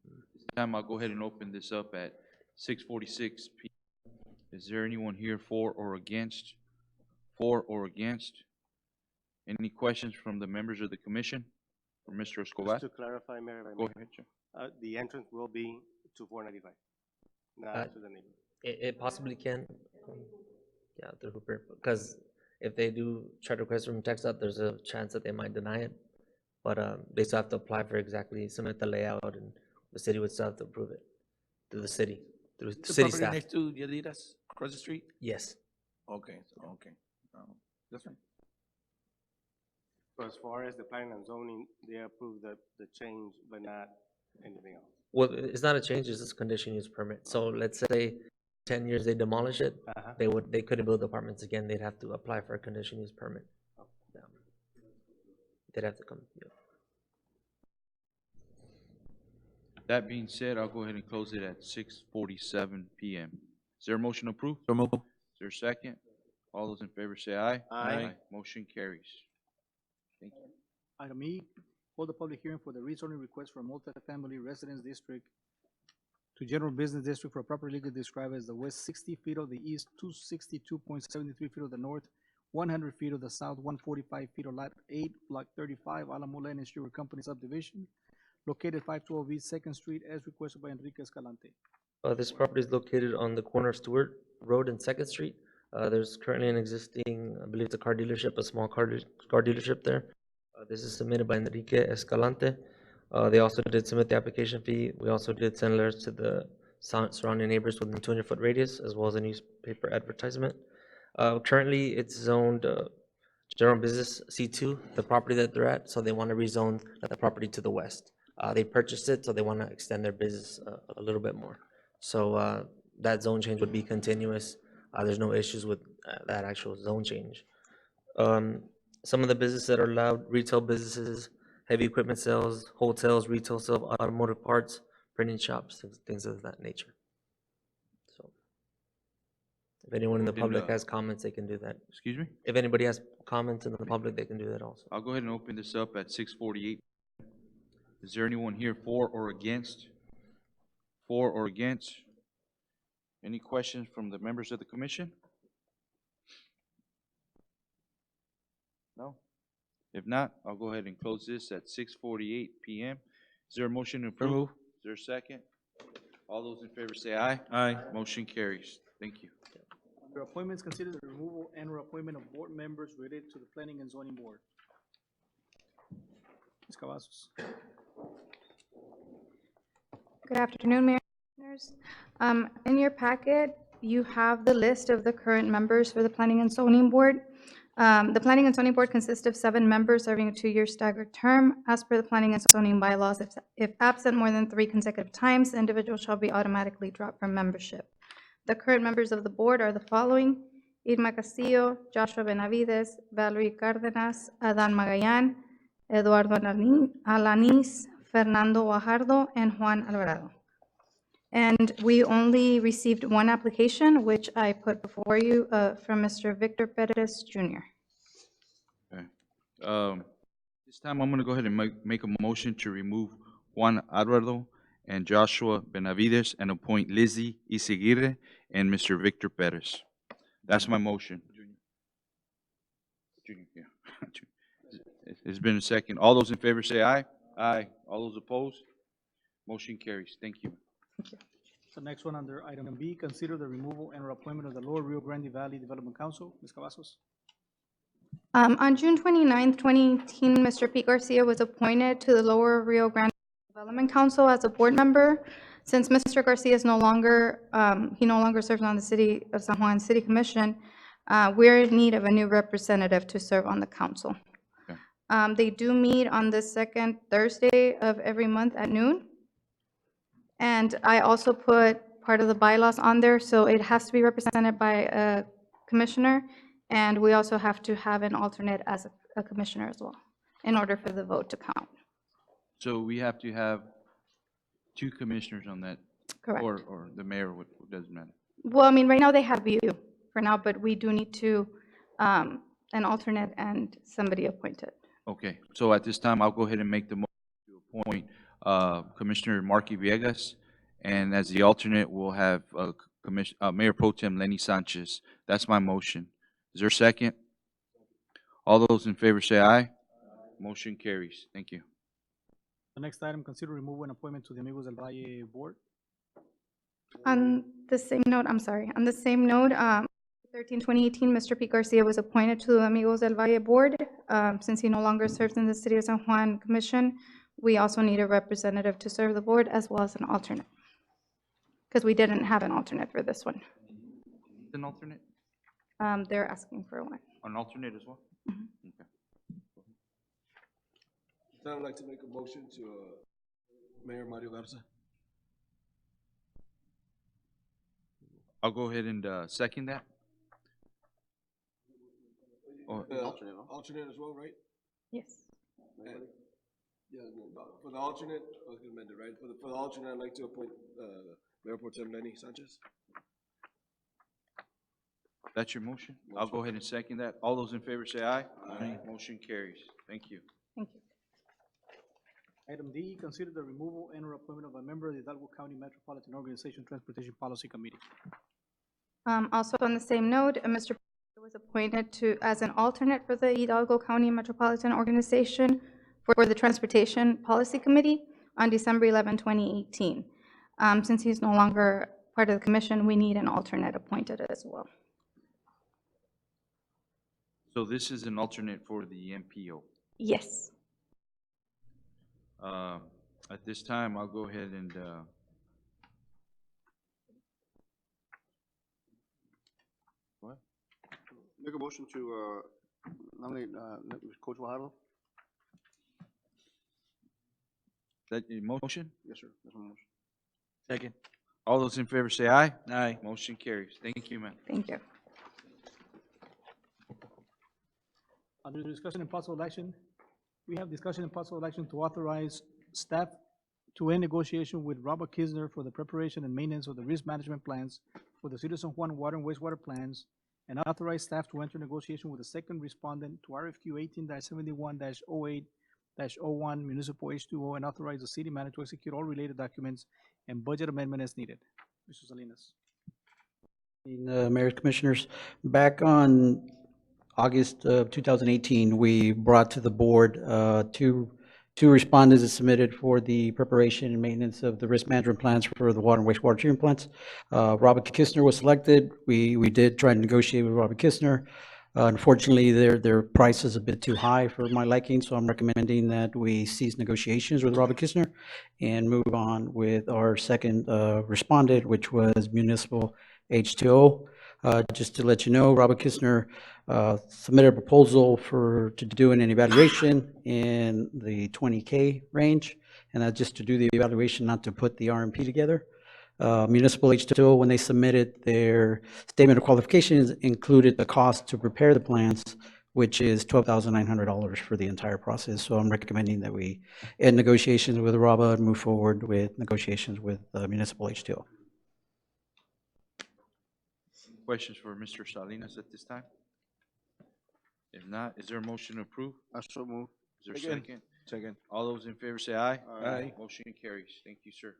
This time I'll go ahead and open this up at 6:46 p.m. Is there anyone here for or against? For or against? Any questions from the members of the commission? For Mr. Escobar? Just to clarify, Mayor, if I Go may, ahead, sir. the entrance will be to 495, not to the neighbor. It possibly can, yeah, through Hooper, because if they do try to request from TxDOT, there's a chance that they might deny it. But they still have to apply for submit the layout, and the city would still have to approve it through the city, through The city property staff. next to Yadidas, across the street? Yes. Okay, okay. That's fine. So as far as the planning and zoning, they approve the change, but not anything else. Well, it's not a change, it's just a conditional use permit. So let's say 10 years they demolish it, they couldn't build apartments again, they'd have to apply for a conditional use permit. Yeah. They'd have to come, yeah. That being said, I'll go ahead and close it at 6:47 p.m. Is there a motion approved? So move. Is there a second? All those in favor say aye. Aye. Motion carries. Thank you. Item E, hold a public hearing for the rezoning request for multifamily residence district to general business district for a property legally described as the west 60 feet of the east, 262.73 feet of the north, 100 feet of the south, 145 feet of lot 8, block 35, Alamo Lane and Stewart Company subdivision, located 512 East Second Street, as requested by Enrique Escalante. This property is located on the corner of Stewart Road and Second Street. There's currently an existing, I believe it's a car dealership, a small car dealership there. This is submitted by Enrique Escalante. They also did submit the application fee. We also did send letters to the surrounding neighbors within 200-foot radius, as well as a newspaper advertisement. Currently, it's zoned general business C2, the property that they're at, so they want to rezone the property to the west. They purchased it, so they want to extend their business a little bit more. So that zone change would be continuous. There's no issues with that actual zone change. Some of the businesses that are allowed, retail businesses, heavy equipment sales, hotels, retail sales of automotive parts, printing shops, things of that nature. So if anyone in the public has comments, they can do that. Excuse me? If anybody has comments in the public, they can do that also. I'll go ahead and open this up at 6:48. Is there anyone here for or against? For or against? Any questions from the members of the commission? No? If not, I'll go ahead and close this at 6:48 p.m. Is there a motion to approve? Is there a second? All those in favor say aye. Aye. Motion carries. Thank you. Under appointments, consider the removal and or appointment of board members related to the Planning and Zoning Board. Ms. Cavazos. Good afternoon, Mayor and Commissioners. In your packet, you have the list of the current members for the Planning and Zoning Board. The Planning and Zoning Board consists of 7 members serving a 2-year staggered term. As per the Planning and Zoning bylaws, if absent more than 3 consecutive times, the individual shall be automatically dropped from membership. The current members of the board are the following: Irma Castillo, Joshua Benavides, Valerie Cárdenas, Adan Magayan, Eduardo Alanis, Fernando Guajardo, and Juan Alvarado. And we only received 1 application, which I put before you, from Mr. Victor Perez Jr. Okay. This time I'm going to go ahead and make a motion to remove Juan Alvarado and Joshua Benavides and appoint Lizzie Izaguirre and Mr. Victor Perez. That's my motion. Junior, yeah. It's been a second. All those in favor say aye. Aye. All those opposed? Motion carries. Thank you. So next one under item B, consider the removal and or appointment of the Lower Rio Grande Valley Development Council. Ms. Cavazos. On June 29th, 2018, Mr. Pete Garcia was appointed to the Lower Rio Grande Development Council as a board member. Since Mr. Garcia is no longer, he no longer serves on the City of San Juan City Commission, we're in need of a new representative to serve on the council. They do meet on the second Thursday of every month at noon. And I also put part of the bylaws on there, so it has to be represented by a commissioner, and we also have to have an alternate as a commissioner as well, in order for the vote to count. So we have to have two commissioners on that? Correct. Or the mayor, it doesn't matter? Well, I mean, right now they have you for now, but we do need to, an alternate and somebody appointed. Okay, so at this time, I'll go ahead and make the motion to appoint Commissioner Marky Villegas, and as the alternate, we'll have Mayor Pro Tem Lenny Sanchez. That's my motion. Is there a second? All those in favor say aye. Motion carries. Thank you. The next item, consider removal and appointment to the Amigos del Valle Board. On the same note, I'm sorry, on the same note, 13/2018, Mr. Pete Garcia was appointed to the Amigos del Valle Board. Since he no longer serves in the City of San Juan Commission, we also need a representative to serve the board as well as an alternate. Because we didn't have an alternate for this one. An alternate? They're asking for one. An alternate as well? Okay. I'd like to make a motion to Mayor Mario Garza. I'll go ahead and second that. Alternate as well, right? Yes. And, yeah, no, for the alternate, I was gonna amend it, right? For the alternate, I'd like to appoint Mayor Pro Tem Lenny Sanchez. That's your motion? I'll go ahead and second that. All those in favor say aye. Aye. Motion carries. Thank you. Thank you. Item D, consider the removal and or appointment of a member of the Hidalgo County Metropolitan Organization Transportation Policy Committee. Also on the same note, Mr. was appointed as an alternate for the Hidalgo County Metropolitan Organization for the Transportation Policy Committee on December 11, 2018. Since he's no longer part of the commission, we need an alternate appointed as well. So this is an alternate for the MPO. Yes. At this time, I'll go ahead and what? Make a motion to nominate Coach Guajardo. That your motion? Yes, sir. That's my motion. Second. All those in favor say aye. Aye. Motion carries. Thank you, man. Thank you. Under discussion and possible action, we have discussion and possible action to authorize staff to end negotiation with Robert Kisner for the preparation and maintenance of the risk management plans for the City of San Juan water and wastewater plans, and authorize staff to enter negotiation with the second respondent to RFQ 18-71-08-01 Municipal H2O, and authorize the city manager to execute all related documents and budget amendment as needed. Mr. Salinas. Mayor, Commissioners, back on August of 2018, we brought to the board two respondents that submitted for the preparation and maintenance of the risk management plans for the water and wastewater treatment plants. Robert Kistner was selected. We did try to negotiate with Robert Kistner. Unfortunately, their price is a bit too high for my liking, so I'm recommending that we cease negotiations with Robert Kistner and move on with our second respondent, which was Municipal H2O. Just to let you know, Robert Kistner submitted a proposal to do an evaluation in the 20K range, and that's just to do the evaluation, not to put the RMP together. Municipal H2O, when they submitted their statement of qualifications, included the cost to prepare the plans, which is $12,900 for the entire process. So I'm recommending that we end negotiations with Robert and move forward with negotiations with Municipal H2O. Questions for Mr. Salinas at this time? If not, is there a motion to approve? I so move. Is there a second? Second. All those in favor say aye. Aye. Motion carries. Thank you, sir.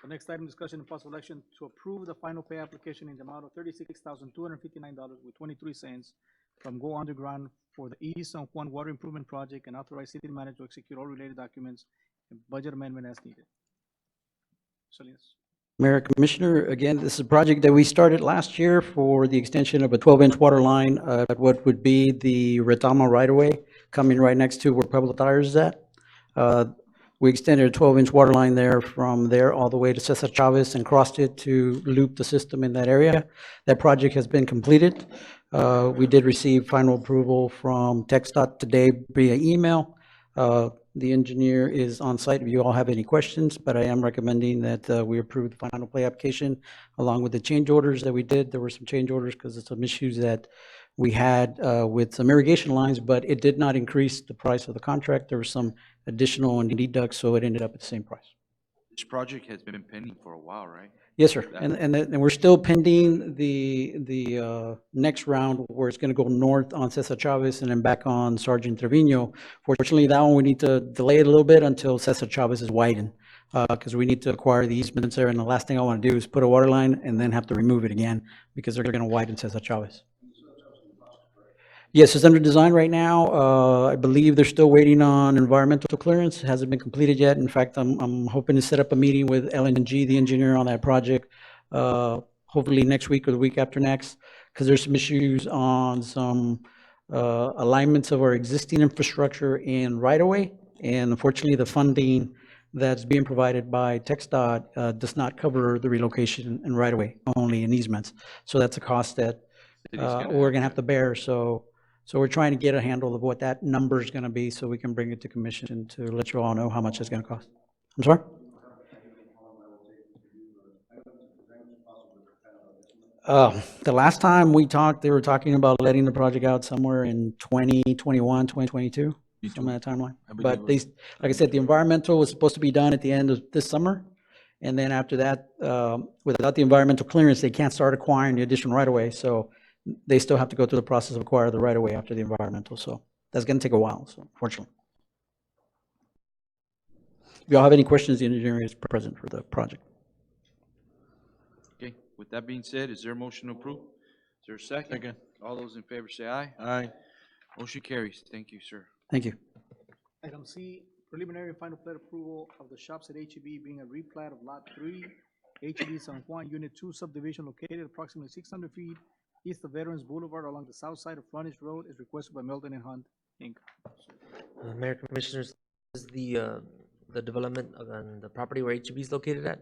The next item, discussion and possible action to approve the final pay application in the amount of $36,259.23 from Go Underground for the East San Juan Water Improvement Project, and authorize city manager to execute all related documents and budget amendment as needed. Salinas. Mayor, Commissioner, again, this is a project that we started last year for the extension of a 12-inch water line at what would be the Retama right-of-way, coming right next to where Pueblo Tires is at. We extended a 12-inch water line there from there all the way to Cesar Chavez and crossed it to loop the system in that area. That project has been completed. We did receive final approval from TxDOT today via email. The engineer is on site if you all have any questions, but I am recommending that we approve the final play application along with the change orders that we did. There were some change orders because of some issues that we had with some irrigation lines, but it did not increase the price of the contract. There were some additional deducts, so it ended up at the same price. This project has been pending for a while, right? Yes, sir. And we're still pending the next round where it's going to go north on Cesar Chavez and then back on Sergeant Trevino. Fortunately, that one we need to delay it a little bit until Cesar Chavez is widened because we need to acquire the easements there. And the last thing I want to do is put a water line and then have to remove it again because they're going to widen Cesar Chavez. Yes, it's under design right now. I believe they're still waiting on environmental clearance. It hasn't been completed yet. In fact, I'm hoping to set up a meeting with LNG, the engineer on that project, hopefully next week or the week after next, because there's some issues on some alignments of our existing infrastructure in right-of-way. And unfortunately, the funding that's being provided by TxDOT does not cover the relocation in right-of-way, only in easements. So that's a cost that we're going to have to bear. So we're trying to get a handle of what that number is going to be so we can bring it to commission to let you all know how much it's going to cost. I'm sorry? The last time we talked, they were talking about letting the project out somewhere in 2021, 2022, some of that timeline. But they, like I said, the environmental was supposed to be done at the end of this summer. And then after that, without the environmental clearance, they can't start acquiring the additional right-of-way. So they still have to go through the process of acquire the right-of-way after the environmental. So that's going to take a while, so unfortunately. If y'all have any questions, the engineer is present for the project. Okay, with that being said, is there a motion to approve? Is there a second? Second. All those in favor say aye. Aye. Motion carries. Thank you, sir. Thank you. Item C, preliminary and final plat approval of the shops at HEB being a replat of Lot 3, HEB San Juan, Unit 2 subdivision located approximately 600 feet east of Veterans Boulevard along the south side of Frontage Road is requested by Melton and Hunt, Inc. Mayor Commissioners, this is the development on the property where HEB is located at,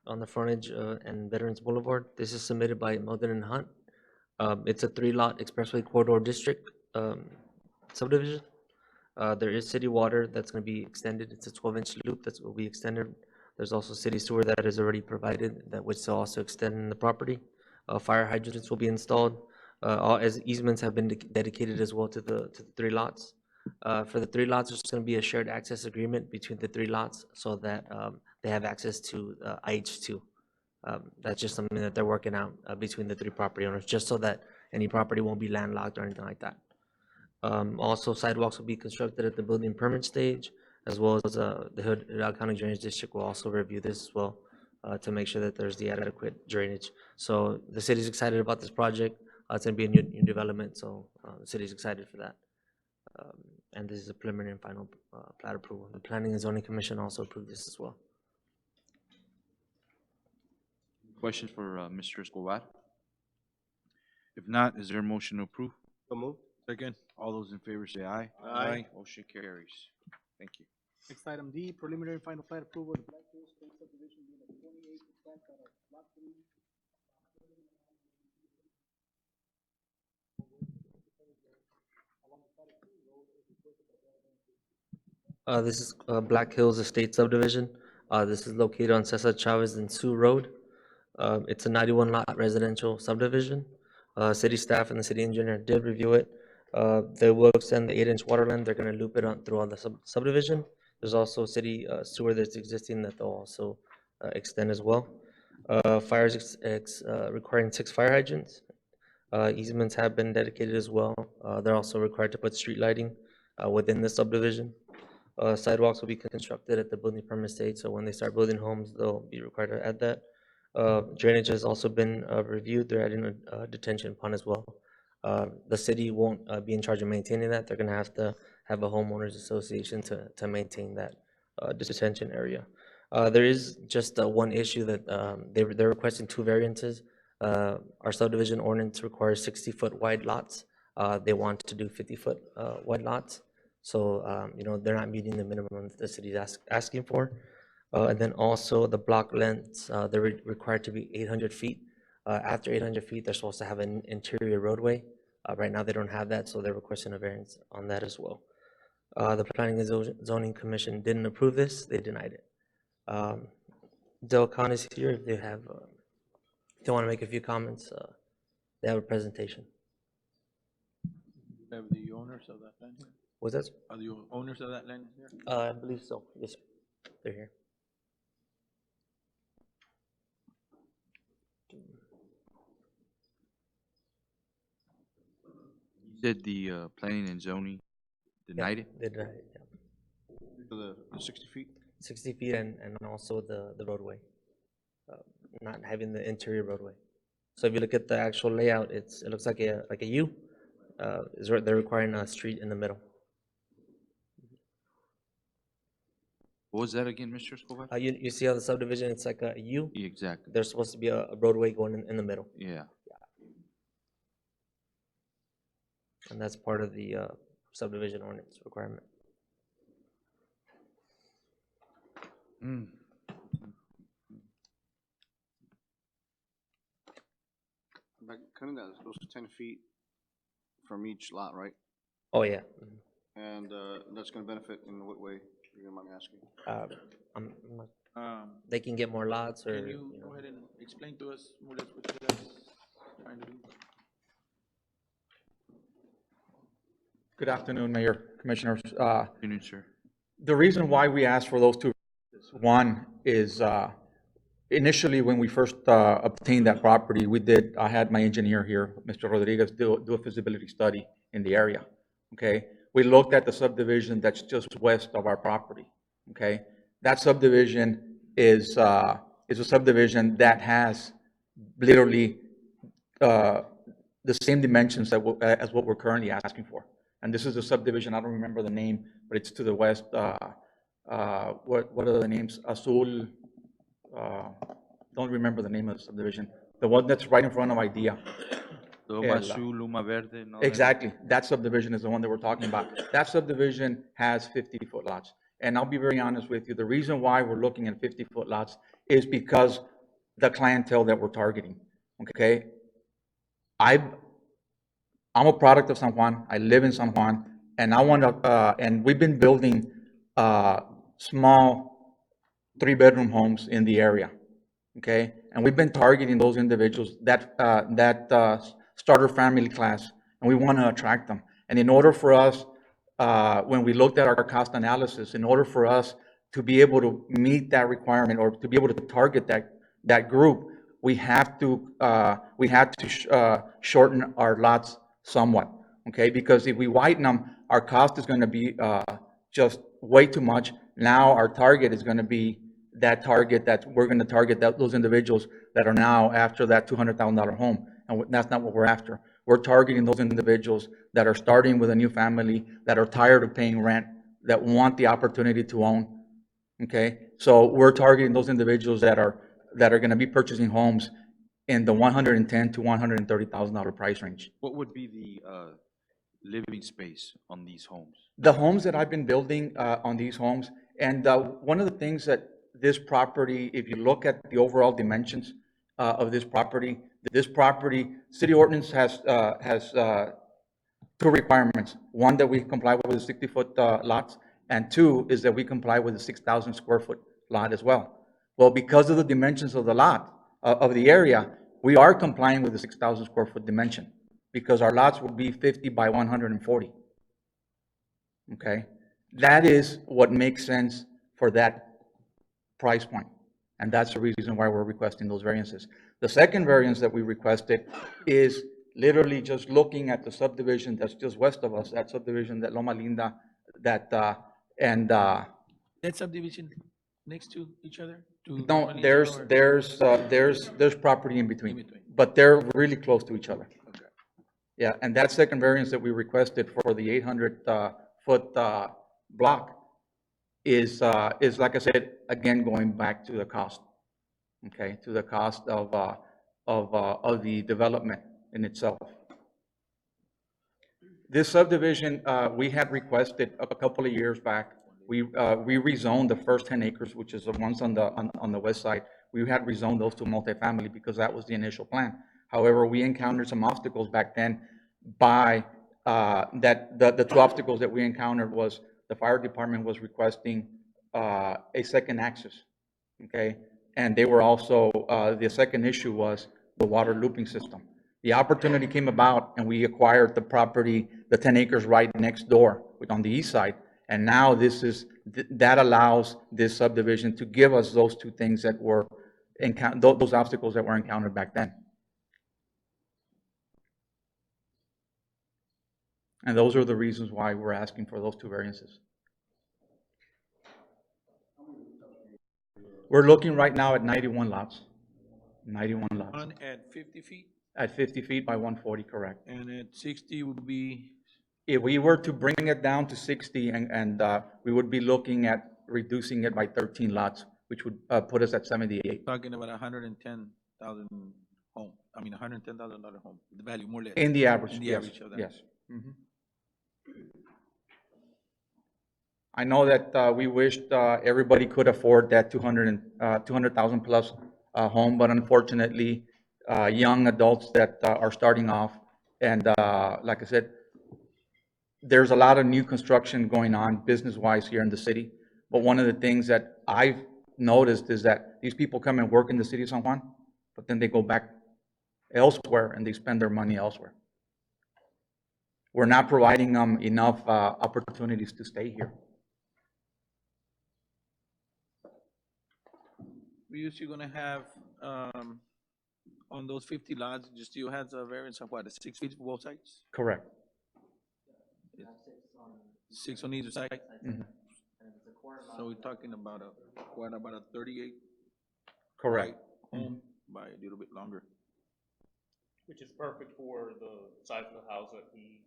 on the frontage and Veterans Boulevard. This is submitted by Melton and Hunt. It's a 3-lot expressway corridor district subdivision. There is city water that's going to be extended. It's a 12-inch loop that will be extended. There's also city sewer that is already provided that would still also extend in the property. Fire hydrants will be installed. All as easements have been dedicated as well to the 3 lots. For the 3 lots, there's going to be a shared access agreement between the 3 lots so that they have access to IH2. That's just something that they're working out between the 3 property owners, just so that any property won't be landlocked or anything like that. Also, sidewalks will be constructed at the building permit stage, as well as the Hidalgo County Drainage District will also review this as well to make sure that there's the adequate drainage. So the city's excited about this project. It's going to be a new development, so the city's excited for that. And this is a preliminary and final plat approval. The Planning and Zoning Commission also approved this as well. Questions for Mr. Escobar? If not, is there a motion to approve? So moved. Second. All those in favor say aye. Aye. Motion carries. Thank you. Next item D, preliminary and final plat approval of the Black Hills State subdivision being a 28 tract out of Lot 3. This is Black Hills Estate subdivision. This is located on Cesar Chavez and Sioux Road. It's a 91-lot residential subdivision. City staff and the city engineer did review it. They will extend the 8-inch water line. They're going to loop it on through all the subdivision. There's also city sewer that's existing that they'll also extend as well. Fires requiring 6 fire hydrants. Easements have been dedicated as well. They're also required to put street lighting within the subdivision. Sidewalks will be constructed at the building permit stage, so when they start building homes, they'll be required to add that. Drainage has also been reviewed. They're adding a detention pond as well. The city won't be in charge of maintaining that. They're going to have a homeowners association to maintain that detention area. There is just one issue that they're requesting 2 variances. Our subdivision ordinance requires 60-foot wide lots. They want to do 50-foot wide lots. So, they're not meeting the minimum the city's asking for. And then also the block lengths, they're required to be 800 feet. After 800 feet, they're supposed to have an interior roadway. Right now, they don't have that, so they're requesting a variance on that as well. The Planning and Zoning Commission didn't approve this, they denied it. Del Khan is here, if they have, if they want to make a few comments, they have a presentation. Have the owners of that land here? Was that? Are the owners of that land here? I believe so, yes, sir. They're here. You said the planning and zoning denied it? They denied it, yeah. For the 60 feet? 60 feet and also the roadway, not having the interior roadway. So if you look at the actual layout, it looks like a U. They're requiring a street in the middle. What was that again, Mr. Escobar? You see how the subdivision, it's like a U? Exactly. There's supposed to be a roadway going in the middle. Yeah. And that's part of the subdivision ordinance requirement. Like, cutting that, those 10 feet from each lot, right? Oh, yeah. And that's gonna benefit in what way, if you don't mind me asking? They can get more lots or. Can you go ahead and explain to us more or less what you guys trying to do? Good afternoon, Mayor, Commissioners. Afternoon, sir. The reason why we asked for those two, one is initially when we first obtained that property, I had my engineer here, Mr. Rodriguez, do a feasibility study in the area, okay? We looked at the subdivision that's just west of our property, okay? That subdivision is a subdivision that has literally the same dimensions as what we're currently asking for. And this is a subdivision, I don't remember the name, but it's to the west. What are the names? Azul, don't remember the name of the subdivision. The one that's right in front of Idea. Loma Azul, Loma Verde, and all that. Exactly. That subdivision is the one that we're talking about. That subdivision has 50-foot lots. And I'll be very honest with you, the reason why we're looking at 50-foot lots is because the clientele that we're targeting, okay? I'm a product of San Juan. I live in San Juan, and and we've been building small 3-bedroom homes in the area, okay? And we've been targeting those individuals, that starter family class, and we want to attract them. And in order for us, when we looked at our cost analysis, in order for us to be able to meet that requirement or to be able to target that group, we had to shorten our lots somewhat, okay? Because if we widen them, our cost is going to be just way too much. Now our target is going to be that target that we're going to target those individuals that are now after that $200,000 home, and that's not what we're after. We're targeting those individuals that are starting with a new family, that are tired of paying rent, that want the opportunity to own, okay? So we're targeting those individuals that are going to be purchasing homes in the $110,000 to $130,000 price range. What would be the living space on these homes? The homes that I've been building on these homes, and one of the things that this property, if you look at the overall dimensions of this property, city ordinance has two requirements. One, that we comply with the 60-foot lots, and two is that we comply with the 6,000 square foot lot as well. Well, because of the dimensions of the lot, of the area, we are complying with the 6,000 square foot dimension because our lots will be 50 by 140. Okay? That is what makes sense for that price point. And that's the reason why we're requesting those variances. The second variance that we requested is literally just looking at the subdivision that's just west of us, that subdivision, that Loma Linda, that That subdivision next to each other? no, there's property in between, but they're really close to each other. Okay. Yeah, and that second variance that we requested for the 800-foot block is like I said, again, going back to the cost, okay, to the cost of the development in itself. This subdivision, we had requested a couple of years back. We rezoned the first 10 acres, which is the ones on the west side. We had rezoned those to multifamily because that was the initial plan. However, we encountered some obstacles back then by, the two obstacles that we encountered was the fire department was requesting, a second access, okay? And they were also, the second issue was the water looping system. The opportunity came about and we acquired the property, the 10 acres right next door on the east side. And now that allows this subdivision to give us those two things that were, those obstacles that were encountered back then. And those are the reasons why we're asking for those two variances. We're looking right now at 91 lots. 91 lots. One at 50 feet, At 50 feet by 140, correct. and at 60 would be, If we were to bring it down to 60 and we would be looking at reducing it by 13 lots, which would put us at 78. talking about 110,000 home, I mean, $110,000 home, the value more or less. In the average, In the yes, average of that. yes. Mhm. I know that we wished everybody could afford that 200,000 plus home, but unfortunately, young adults that are starting off, and like I said, there's a lot of new construction going on business-wise here in the city. But one of the things that I've noticed is that these people come and work in the city of San Juan, but then they go back elsewhere and they spend their money elsewhere. We're not providing them enough opportunities to stay here. We usually gonna have, on those 50 lots, you still has a variance of what, 6 feet for both sides? Correct. 6 on either side? Mhm. So we're talking about about a 38? Correct. Right, home by a little bit longer. Which is perfect for the size of the house that he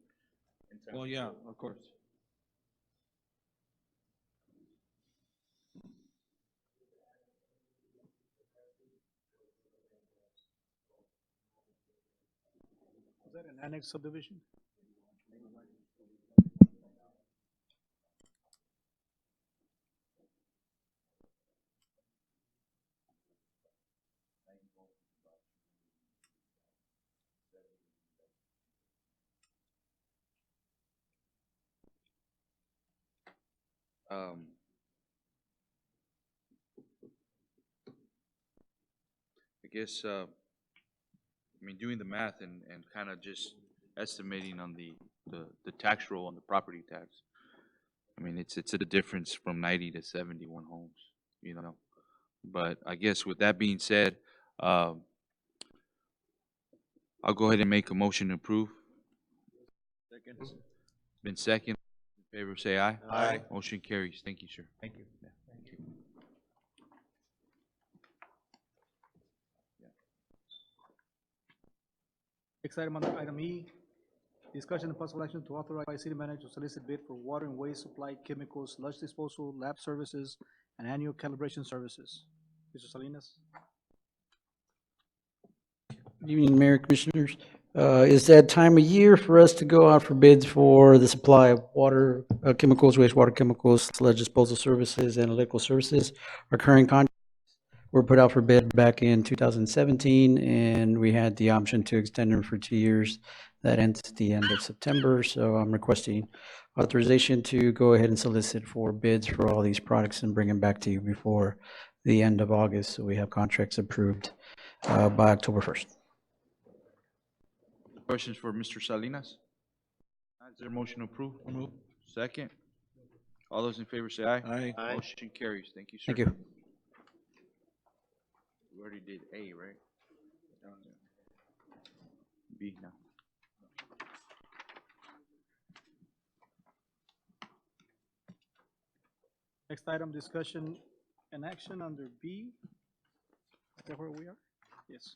intends. Well, yeah, of course. Was that an annex subdivision? I guess, I mean, doing the math and kind of just estimating on the tax roll on the property tax. I mean, it's a difference from 90 to 71 homes, you know. But I guess with that being said, I'll go ahead and make a motion to approve. Second. Been second. In favor, say aye. Aye. Motion carries. Thank you, sir. Thank you. Yeah, thank you. Next item under item E, discussion and possible action to authorize city manager to solicit bid for water and waste supply, chemicals, sludge disposal, lab services, and annual calibration services. Mr. Salinas? Good evening, Mayor, Commissioners. It's that time of year for us to go out for bids for the supply of water, chemicals, wastewater chemicals, sludge disposal services, and electrical services. Our current contracts were put out for bid back in 2017, and we had the option to extend them for 2 years. That ends at the end of September, so I'm requesting authorization to go ahead and solicit for bids for all these products and bring them back to you before the end of August, so we have contracts approved by October 1st. Questions for Mr. Salinas? Is there a motion to approve? Second. All those in favor say aye. Aye. Aye. Motion carries. Thank you, sir. Thank you. We already did A, right? B now. Next item, discussion and action under B. Is that where we are? Yes.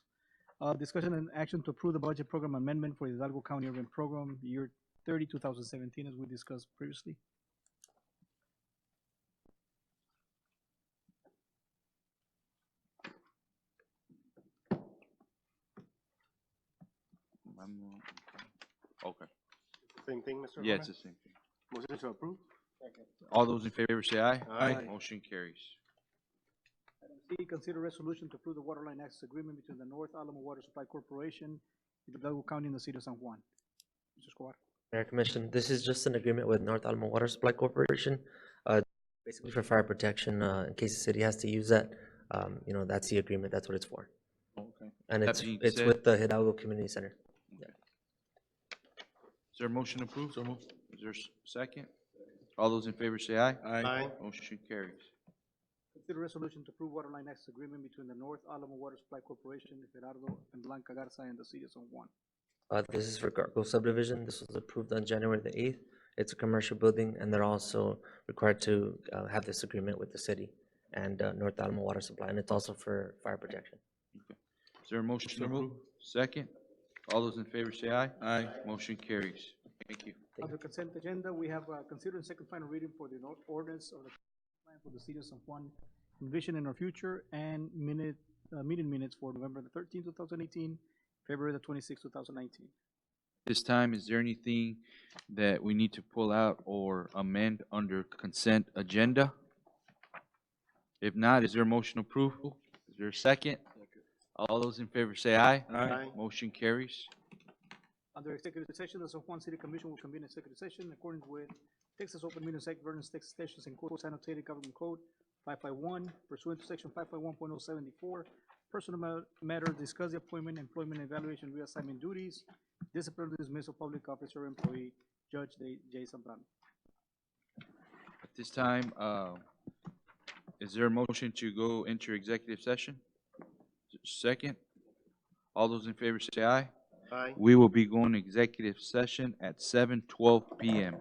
Discussion and action to approve the budget program amendment for the Hidalgo County Urban Program, year 30, 2017, as we discussed previously. Okay. Same thing, Mr. Yeah, Gomez? it's the same thing. Motion to approve? All those in favor say aye. Aye. Motion carries. Item C, consider resolution to approve the water line access agreement between the North Alamo Water Supply Corporation and the Hidalgo County and the city of San Juan. Mr. Escobar. Mayor Commission, this is just an agreement with North Alamo Water Supply Corporation, basically for fire protection, in case the city has to use that. You know, that's the agreement, that's what it's for. Okay. And That it's, being it's said- with the Hidalgo Community Center. Is there a motion approved? So moved. Is there a second? All those in favor say aye. Aye. Motion carries. Consider resolution to approve water line access agreement between the North Alamo Water Supply Corporation, Gerardo and Blanca Garza, and the city of San Juan. This is for Gargo subdivision. This was approved on January the 8th. It's a commercial building, and they're also required to have this agreement with the city and North Alamo Water Supply, and it's also for fire protection. Is there a motion approved? Second? All those in favor say aye. Motion carries. Thank you. Under consent agenda, we have considered second final reading for the ordinance of the plan for the city of San Juan, envision in our future, and meeting minutes for November the 13th, 2018, February the 26th, 2019. This time, is there anything that we need to pull out or amend under consent agenda? If not, is there a motion approval? Is there a second? All those in favor say aye. Aye. Motion carries. Under executive session, the San Juan City Commission will convene executive session in accordance with Texas Open Meetings Act, Vernon, Texas Statutes and Codes Annotated Government Code 551, pursuant to section 551.074, personal matters, discuss the appointment, employment, evaluation, reassignment duties, discipline, dismissal, public officer, employee, Judge J. Zambrano. At this time, is there a motion to go into executive session? Second? All those in favor say aye. Aye. We will be going to executive session at 7:12 p.m.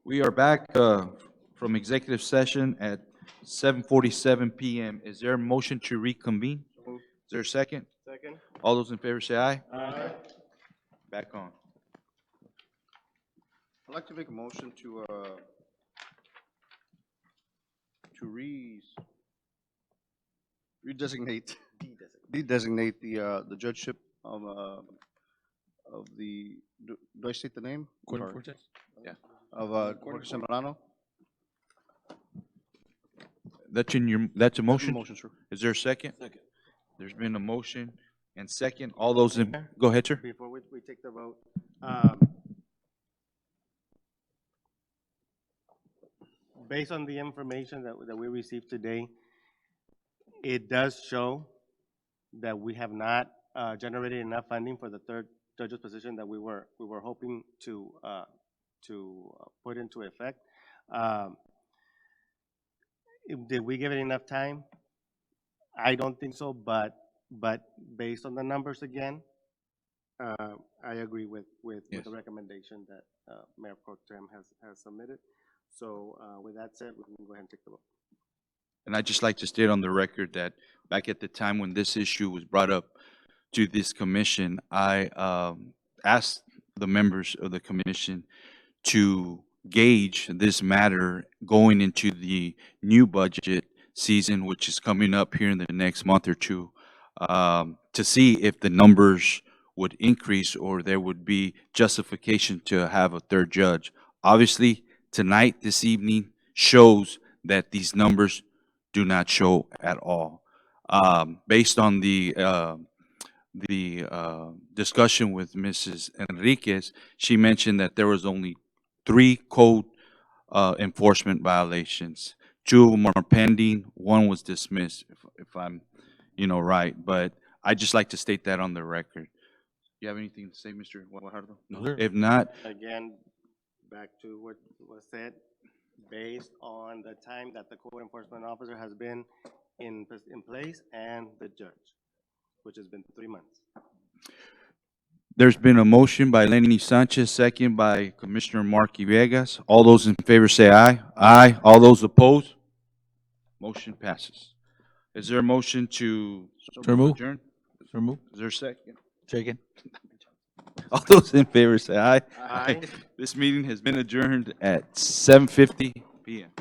We are back from executive session at 7:47 PM. Is there a motion to reconvene? Is there a second? Second. All those in favor say aye. Aye. Back on. I'd like to make a motion to redesignate, redesignate the judgeship of the, do I state the name? Court of Sorry. Cortes? Yeah. Of Jorge Sembrano. That's a motion? Motion, sir. Is there a second? Second. There's been a motion and second. All those in, go ahead, sir. Before we take the vote, based on the information that we received today, it does show that we have not generated enough funding for the third judge's position that we were hoping to put into effect. Did we give it enough time? I don't think so, but based on the numbers again, I agree with the recommendation that Mayor Pro Tem has submitted. So with that said, we can go ahead and take the vote. And I'd just like to state on the record that back at the time when this issue was brought up to this commission, I asked the members of the commission to gauge this matter going into the new budget season, which is coming up here in the next month or two, to see if the numbers would increase or there would be justification to have a third judge. Obviously, tonight, this evening, shows that these numbers do not show at all. Based on the discussion with Mrs. Enriquez, she mentioned that there was only 3 code enforcement violations. 2 of them are pending, 1 was dismissed, if I'm, right. But I'd just like to state that on the record. You have anything to say, Mr. Guajardo? No, sir. If not, Again, back to what was said, based on the time that the code enforcement officer has been in place and the judge, which has been 3 months. there's been a motion by Lenny Sanchez, second by Commissioner Marky Viegas. All those in favor say aye. Aye. All those opposed? Motion passes. Is there a motion to adjourn? So move. Is there a second? Second. All those in favor say aye. Aye. This meeting has been adjourned at 7:50 PM.